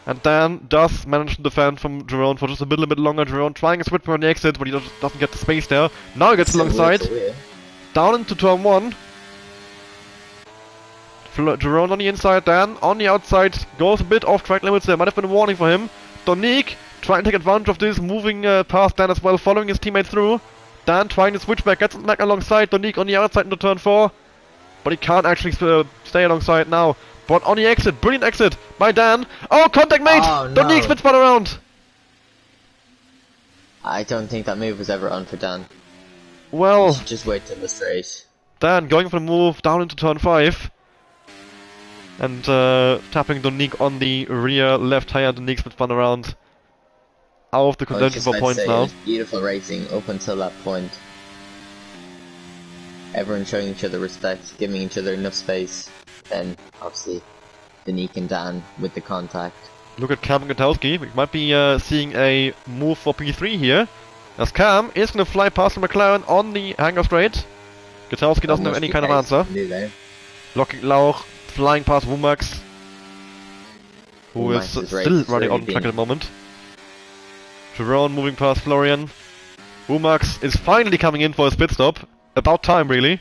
Speaker 1: And Dan does manage to defend from Jerome for just a bit longer. Jerome trying a switch on the exit, but he doesn't get the space there. Now he gets alongside. Down into turn 1. Jerome on the inside, Dan on the outside. Goes a bit off track limits there. Might have been a warning for him. Donique trying to take advantage of this, moving past Dan as well, following his teammate through. Dan trying to switch back, gets back alongside. Donique on the outside into turn 4. But he can't actually stay alongside now. But on the exit, brilliant exit by Dan. Oh, contact mate!
Speaker 2: Oh, no.
Speaker 1: Donique spin spun around.
Speaker 2: I don't think that move was ever on for Dan.
Speaker 1: Well,
Speaker 2: just wait till the straight.
Speaker 1: Dan going for the move down into turn 5. And tapping Donique on the rear left tire. Donique spin spun around. Out of the contention for points now.
Speaker 2: It was beautiful racing up until that point. Everyone showing each other respect, giving each other enough space. Then, obviously, Donique and Dan with the contact.
Speaker 1: Look at Cam and Gutowski. We might be seeing a move for P3 here. As Cam is going to fly past the McLaren on the hangar straight. Gutowski doesn't have any kind of answer. Locking Lauch, flying past Wumax. Who is still running on track at the moment. Jerome moving past Florian. Wumax is finally coming in for his pit stop. About time, really.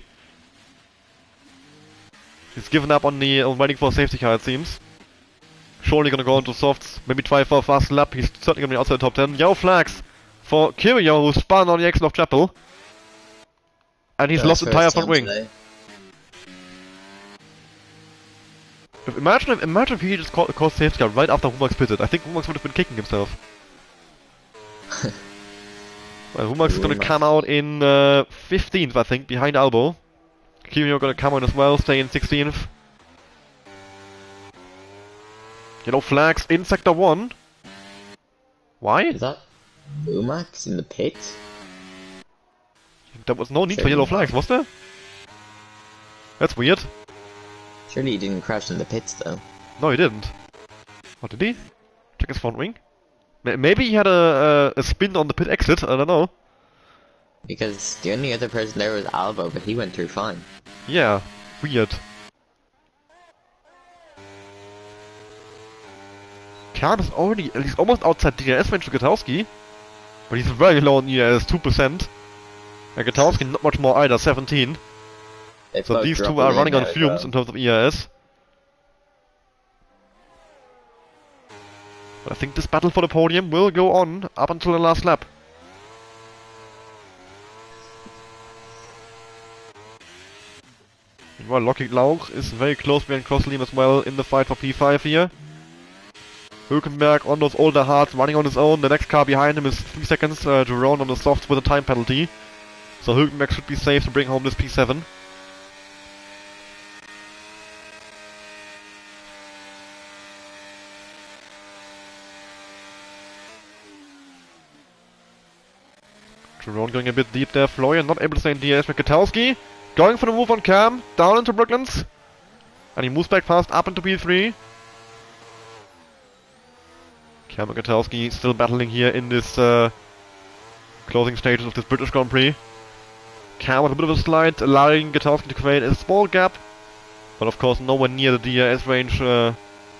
Speaker 1: He's given up on the waiting for a safety car, it seems. Surely gonna go into softs, maybe try for a fast lap. He's certainly gonna be outside the top 10. Yellow flags for Kirio, who spun on the exit of Chapel. And he's lost the entire front wing. Imagine if he just caused safety car right after Humax pitted. I think Humax would have been kicking himself. Well, Humax is gonna come out in 15th, I think, behind Albo. Kirio gonna come on as well, stay in 16th. Yellow flags in sector 1. Why?
Speaker 2: Is that Umax in the pit?
Speaker 1: There was no need for yellow flags, was there? That's weird.
Speaker 2: Surely he didn't crash in the pits though.
Speaker 1: No, he didn't. What did he? Check his front wing. Maybe he had a spin on the pit exit, I don't know.
Speaker 2: Because the only other person there was Albo, but he went through fine.
Speaker 1: Yeah, weird. Khan is already, he's almost outside DRS range for Gutowski. But he's very low on ERS, 2%. And Gutowski not much more either, 17. So these two are running on fumes in terms of ERS. But I think this battle for the podium will go on up until the last lap. Meanwhile, Lockheed Lauch is very close behind Crossleam as well in the fight for P5 here. Hülkenberg on those older hards running on his own. The next car behind him is 3 seconds, Jerome on the softs with a time penalty. So Hülkenberg should be safe to bring home this P7. Jerome going a bit deep there. Florian not able to stay in DRS with Gutowski. Going for the move on Cam, down into Brooklands. And he moves back fast up into P3. Cam and Gutowski still battling here in this closing stages of this British Grand Prix. Cam with a bit of a slide, allowing Gutowski to create a small gap. But of course nowhere near the DRS range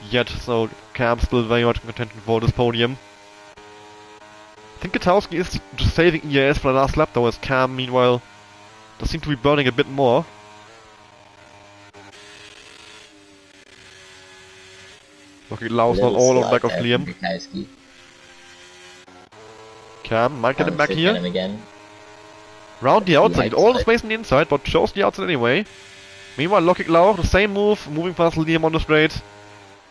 Speaker 1: yet, so Cam still very much in contention for this podium. I think Gutowski is just saving ERS for the last lap though, as Cam meanwhile does seem to be burning a bit more. Lockheed Lauch not all on the back of Liam. Cam might get him back here. Round the outside, all the space on the inside, but shows the outside anyway. Meanwhile, Lockheed Lauch, the same move, moving past Liam on the straight.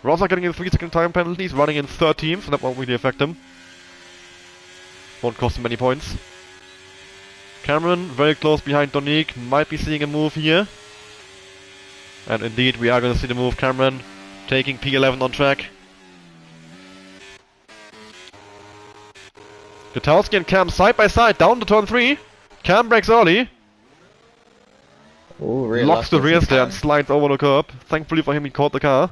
Speaker 1: Rosa getting a 3-second time penalty, he's running in 13th, so that won't really affect him. Won't cost him many points. Cameron, very close behind Donique, might be seeing a move here. And indeed, we are going to see the move. Cameron taking P11 on track. Gutowski and Cam side by side, down to turn 3. Cam breaks early.
Speaker 2: Ooh,
Speaker 1: locks the rears there and slides over the curb. Thankfully for him, he caught the car.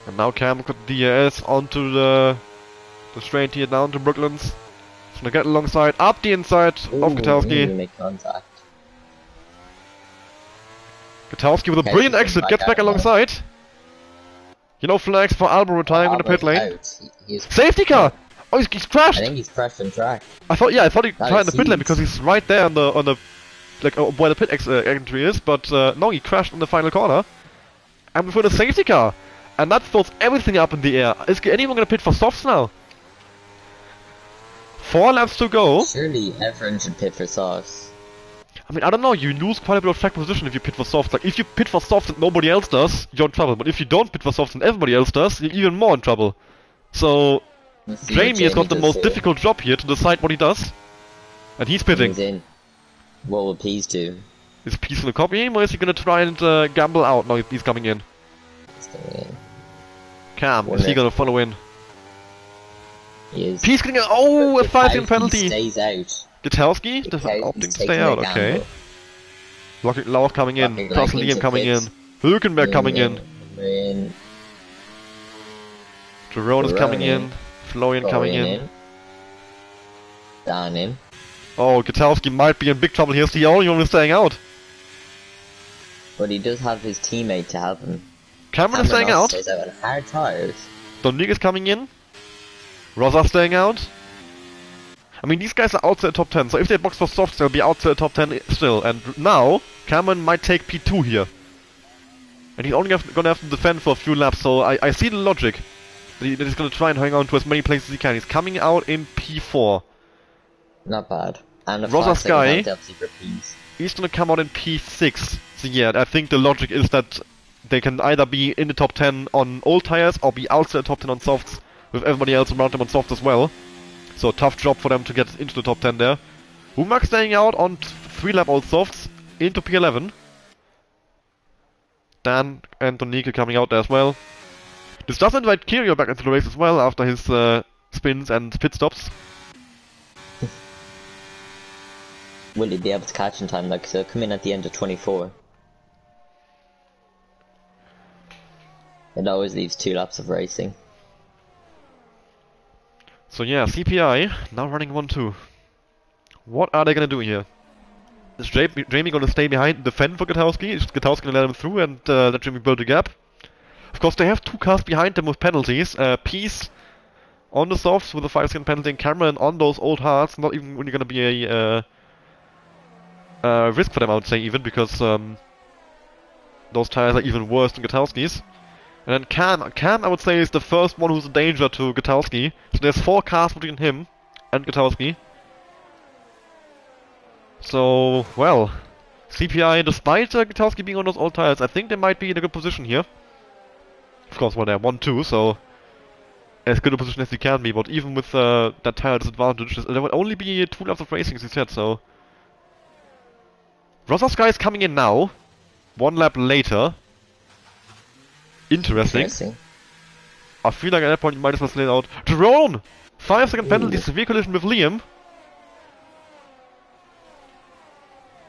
Speaker 1: And now Cam got DRS onto the straight here down to Brooklands. He's gonna get alongside, up the inside of Gutowski.
Speaker 2: Make contact.
Speaker 1: Gutowski with a brilliant exit, gets back alongside. Yellow flags for Albo retiring on the pit lane. Safety car! Oh, he's crashed!
Speaker 2: I think he's crashed on track.
Speaker 1: I thought he tried in the pit lane because he's right there on the like where the pit entry is, but no, he crashed in the final corner. And with a safety car. And that throws everything up in the air. Is anyone gonna pit for softs now? 4 laps to go.
Speaker 2: Surely everyone should pit for softs.
Speaker 1: I mean, I don't know, you lose quite a bit of track position if you pit for softs. Like, if you pit for softs and nobody else does, you're in trouble. But if you don't pit for softs and everybody else does, you're even more in trouble. So, Jamie has got the most difficult job here to decide what he does. And he's pitting.
Speaker 2: He's in. What will Pease do?
Speaker 1: Is Pease gonna copy him, or is he gonna try and gamble out? No, he's coming in.
Speaker 2: He's coming in.
Speaker 1: Cam, is he gonna follow in?
Speaker 2: He is.
Speaker 1: Pease getting a 5-second penalty!
Speaker 2: He stays out.
Speaker 1: Gutowski? Opting to stay out, okay. Lockheed Lauch coming in, Liam coming in, Hülkenberg coming in. Jerome is coming in, Florian coming in.
Speaker 2: Down in.
Speaker 1: Oh, Gutowski might be in big trouble here, he's the only one who's staying out.
Speaker 2: But he does have his teammate to help him.
Speaker 1: Cameron is staying out.
Speaker 2: Stays out on hard tires.
Speaker 1: Donique is coming in. Rosa staying out. I mean, these guys are outside the top 10, so if they box for softs, they'll be outside the top 10 still. And now, Cameron might take P2 here. And he's only gonna have to defend for a few laps, so I see the logic. That he's gonna try and hang on to as many places as he can. He's coming out in P4.
Speaker 2: Not bad. And a
Speaker 1: Rosa
Speaker 2: 5-second
Speaker 1: Sky,
Speaker 2: penalty for P's.
Speaker 1: he's gonna come out in P6. So yeah, I think the logic is that they can either be in the top 10 on old tires or be outside the top 10 on softs, with everybody else around them on softs as well. So tough job for them to get into the top 10 there. Humak staying out on 3-lap old softs into P11. Dan and Donike coming out there as well. This does invite Kirio back into the race as well after his spins and pit stops.
Speaker 2: Will he be able to catch in time? Like, so come in at the end of 24. It always leaves 2 laps of racing.
Speaker 1: So yeah, CPI now running 1-2. What are they gonna do here? Is Jamie gonna stay behind and defend for Gutowski? Is Gutowski gonna let him through and let Jamie build a gap? Of course, they have 2 cars behind them with penalties. Peace on the softs with a 5-second penalty, and Cameron on those old hards. Not even really gonna be a risk for them, I would say, even because those tires are even worse than Gutowski's. And then Cam, I would say, is the first one who's a danger to Gutowski. So there's 4 cars between him and Gutowski. So, well, CPI, despite Gutowski being on those old tires, I think they might be in a good position here. Of course, well, they're 1-2, so as good a position as you can be, but even with that tire disadvantage, there would only be 2 laps of racing, as you said, so... Rosa Sky is coming in now, 1 lap later. Interesting. I feel like at that point you might as well slay it out. Drone! 5-second penalty, severe collision with Liam.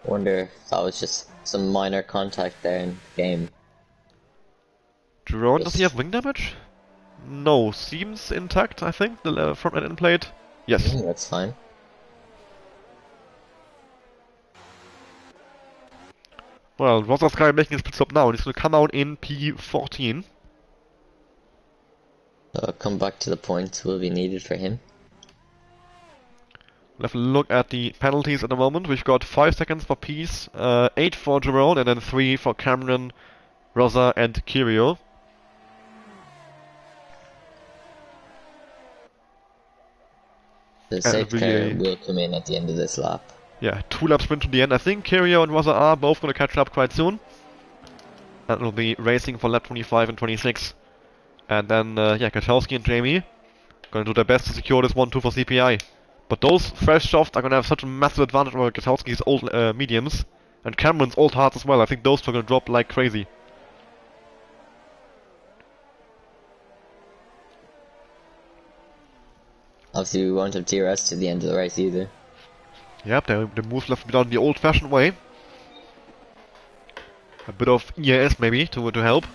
Speaker 2: Wonder if that was just some minor contact there in the game.
Speaker 1: Drone, does he have wing damage? No, seems intact, I think, the front end plate. Yes.
Speaker 2: That's fine.
Speaker 1: Well, Rosa Sky making his pit stop now, and he's gonna come out in P14.
Speaker 2: So come back to the points will be needed for him.
Speaker 1: We'll have a look at the penalties at the moment. We've got 5 seconds for Peace, 8 for Jerome, and then 3 for Cameron, Rosa, and Kirio.
Speaker 2: The safety car will come in at the end of this lap.
Speaker 1: Yeah, 2 lap sprint to the end. I think Kirio and Rosa are both going to catch up quite soon. And will be racing for lap 25 and 26. And then, yeah, Gutowski and Jamie going to do their best to secure this 1-2 for CPI. But those fresh softs are going to have such a massive advantage over Gutowski's old mediums. And Cameron's old hards as well. I think those two are going to drop like crazy.
Speaker 2: Obviously we won't have DRS to the end of the race either.
Speaker 1: Yep, the moves left to be done the old-fashioned way. A bit of EAS maybe to help.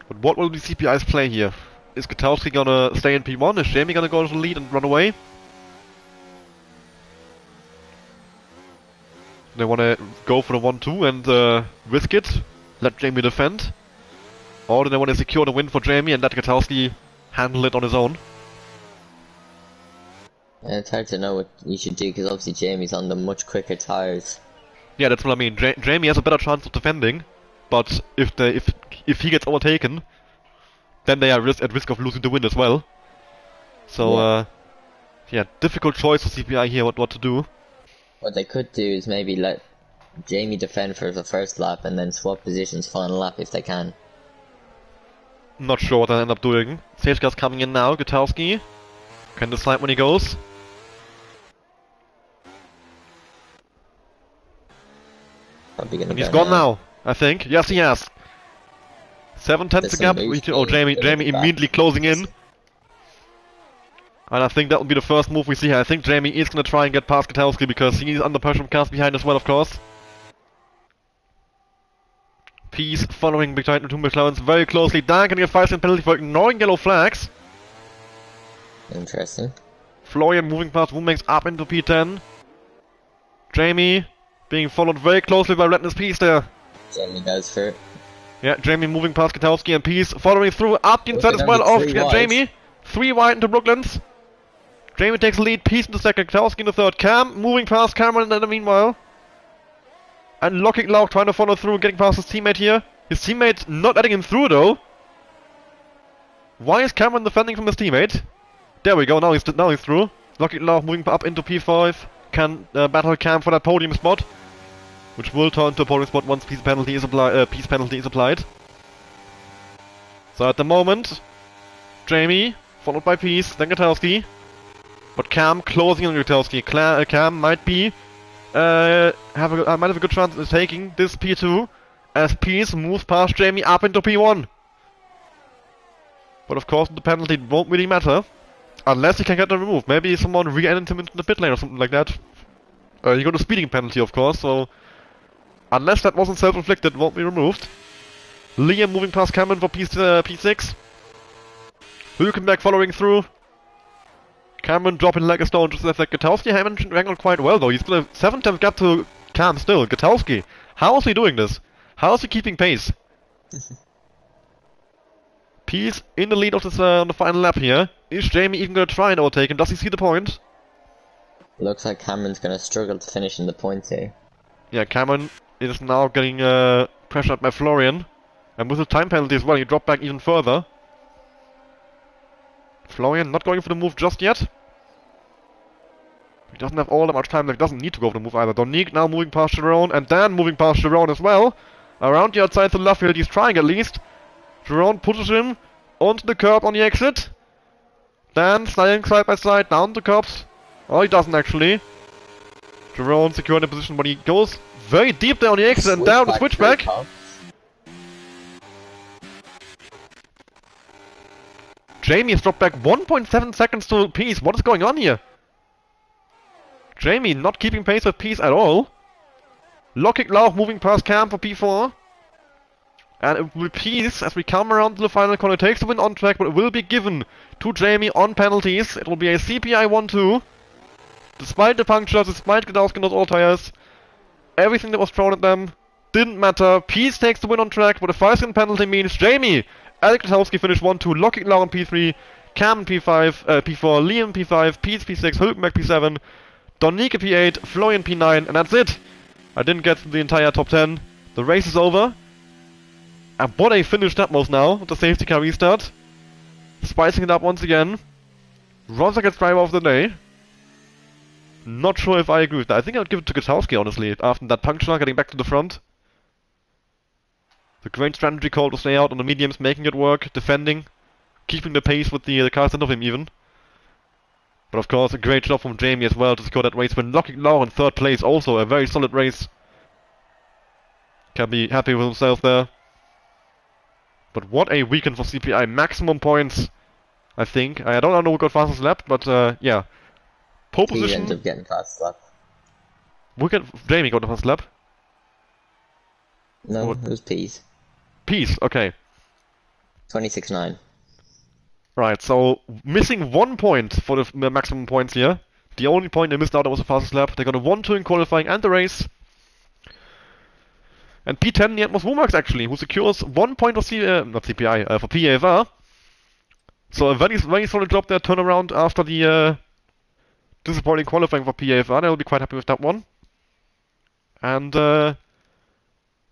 Speaker 1: But what will the CPI's play here? Is Gutowski gonna stay in P1? Is Jamie gonna go to the lead and run away? They wanna go for the 1-2 and risk it, let Jamie defend? Or do they wanna secure the win for Jamie and let Gutowski handle it on his own?
Speaker 2: And it's hard to know what you should do because obviously Jamie's on the much quicker tires.
Speaker 1: Yeah, that's what I mean. Jamie has a better chance of defending, but if he gets overtaken, then they are at risk of losing the win as well. So yeah, difficult choice for CPI here. What to do?
Speaker 2: What they could do is maybe let Jamie defend for the first lap and then swap positions final lap if they can.
Speaker 1: Not sure what they'll end up doing. Safety car's coming in now. Gutowski can decide when he goes.
Speaker 2: Probably gonna
Speaker 1: And he's
Speaker 2: go
Speaker 1: gone now, I think. Yes, he has. 7/10 the gap. Oh, Jamie immediately closing in. And I think that will be the first move we see here. I think Jamie is going to try and get past Gutowski because he's under pressure from cars behind as well, of course. Peace following behind the two McLarens very closely. Dan can get 5-second penalty for ignoring yellow flags.
Speaker 2: Interesting.
Speaker 1: Florian moving past Wumex up into P10. Jamie being followed very closely by Redness Peace there.
Speaker 2: Jamie goes for it.
Speaker 1: Yeah, Jamie moving past Gutowski and Peace, following through up the inside as well of Jamie. 3 wide into Brooklands. Jamie takes the lead, Peace in the second, Gutowski in the third. Cam moving past Cameron in the meanwhile. And Locking Lauk trying to follow through, getting past his teammate here. His teammate not letting him through though. Why is Cameron defending from his teammate? There we go, now he's through. Locking Lauk moving up into P5. Can battle Cam for that podium spot, which will turn to a podium spot once peace penalty is applied. So at the moment, Jamie followed by Peace, then Gutowski, but Cam closing on Gutowski. Cam might be might have a good chance of taking this P2 as Peace moves past Jamie up into P1. But of course the penalty won't really matter unless he can get the removed. Maybe someone re-ended him into the pit lane or something like that. He got a speeding penalty, of course, so unless that wasn't self-inflicted, it won't be removed. Liam moving past Cameron for P6. Hülkenberg following through. Cameron dropping like a stone just left like Gutowski. Hanging quite well though. He's got a 7-10 gap to Cam still. Gutowski, how is he doing this? How is he keeping pace? Peace in the lead of this on the final lap here. Is Jamie even gonna try and overtake him? Does he see the point?
Speaker 2: Looks like Cameron's gonna struggle to finish in the points here.
Speaker 1: Yeah, Cameron is now getting pressured by Florian. And with the time penalty as well, he dropped back even further. Florian not going for the move just yet. He doesn't have all that much time, like doesn't need to go for the move either. Donique now moving past Jerome, and Dan moving past Jerome as well. Around the outside to Luffield, he's trying at least. Jerome pushes him onto the curb on the exit. Dan sliding side by side down the curbs. Oh, he doesn't actually. Jerome securing the position, but he goes very deep there on the exit and down the switchback. Jamie has dropped back 1.7 seconds to Peace. What is going on here? Jamie not keeping pace with Peace at all. Locking Lauk moving past Cam for P4. And it will be Peace as we come around to the final corner. It takes the win on track, but it will be given to Jamie on penalties. It will be a CPI 1-2. Despite the punctures, despite Gutowski not all tires, everything that was thrown at them didn't matter. Peace takes the win on track, but a 5-second penalty means Jamie Alec Gutowski finished 1-2, Locking Lauk on P3, Cam P5, P4, Liam P5, Peace P6, Hülkenberg P7, Donique P8, Florian P9, and that's it. I didn't get the entire top 10. The race is over. And what a finish that was now, with the safety car restart. Spicing it up once again. Rosa gets driver of the day. Not sure if I agree with that. I think I'd give it to Gutowski, honestly, after that puncture, getting back to the front. The great strategy call to stay out on the mediums, making it work, defending, keeping the pace with the cars ahead of him even. But of course, a great job from Jamie as well to secure that race win. Locking Lauk in third place, also a very solid race. Can be happy with himself there. But what a weekend for CPI. Maximum points, I think. I don't know who got fastest lap, but yeah. Pole position.
Speaker 2: He ended up getting fastest lap.
Speaker 1: Jamie got the fastest lap.
Speaker 2: No, it was Peace.
Speaker 1: Peace, okay.
Speaker 2: 26.9.
Speaker 1: Right, so missing 1 point for the maximum points here. The only point they missed out on was the fastest lap. They got a 1-2 in qualifying and the race. And P10 in the end was Womax actually, who secures 1 point for not CPI, for PAFR. So a very, very solid job there, turnaround after the disappointing qualifying for PAFR. They'll be quite happy with that one. And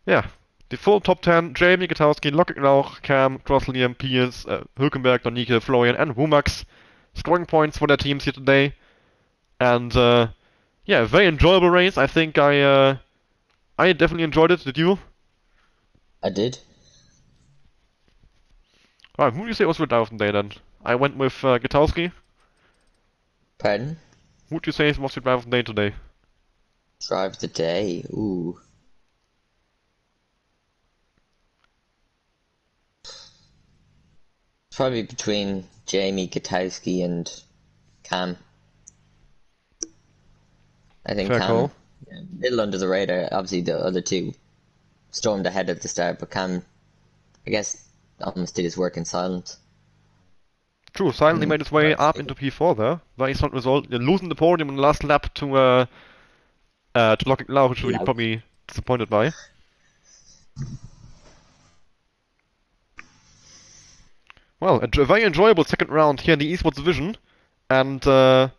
Speaker 1: yeah, the full top 10, Jamie, Gutowski, Locking Lauk, Cam, Cross, Liam, Pierce, Hülkenberg, Donique, Florian, and Womax scoring points for their teams here today. And yeah, very enjoyable race. I think I definitely enjoyed it. Did you?
Speaker 2: I did.
Speaker 1: Alright, who do you say was your driver of the day then? I went with Gutowski.
Speaker 2: Pardon?
Speaker 1: Who would you say was your driver of the day today?
Speaker 2: Drive of the day? Ooh. Probably between Jamie, Gutowski, and Cam. I think
Speaker 1: Fair
Speaker 2: Cam,
Speaker 1: call.
Speaker 2: A little under the radar. Obviously, the other two stormed ahead at the start, but Cam, I guess, almost did his work in silence.
Speaker 1: True, silently made his way up into P4 there. Very solid result. Losing the podium in the last lap to Locking Lauk, which you're probably disappointed by. Well, a very enjoyable second round here in the Esports division. And yeah,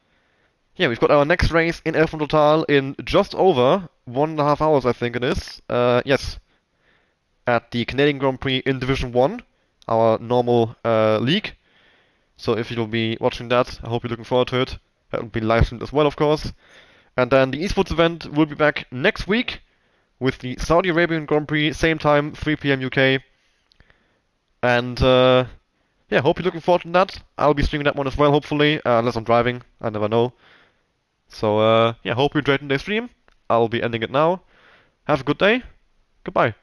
Speaker 1: we've got our next race in F1 Total in just over 1.5 hours, I think it is. Yes, at the Canadian Grand Prix in Division 1, our normal league. So if you'll be watching that, I hope you're looking forward to it. That will be live streamed as well, of course. And then the esports event will be back next week with the Saudi Arabian Grand Prix, same time, 3 p.m. UK. And yeah, hope you're looking forward to that. I'll be streaming that one as well, hopefully, unless I'm driving. I never know. So yeah, hope you enjoyed today's stream. I'll be ending it now. Have a good day. Goodbye.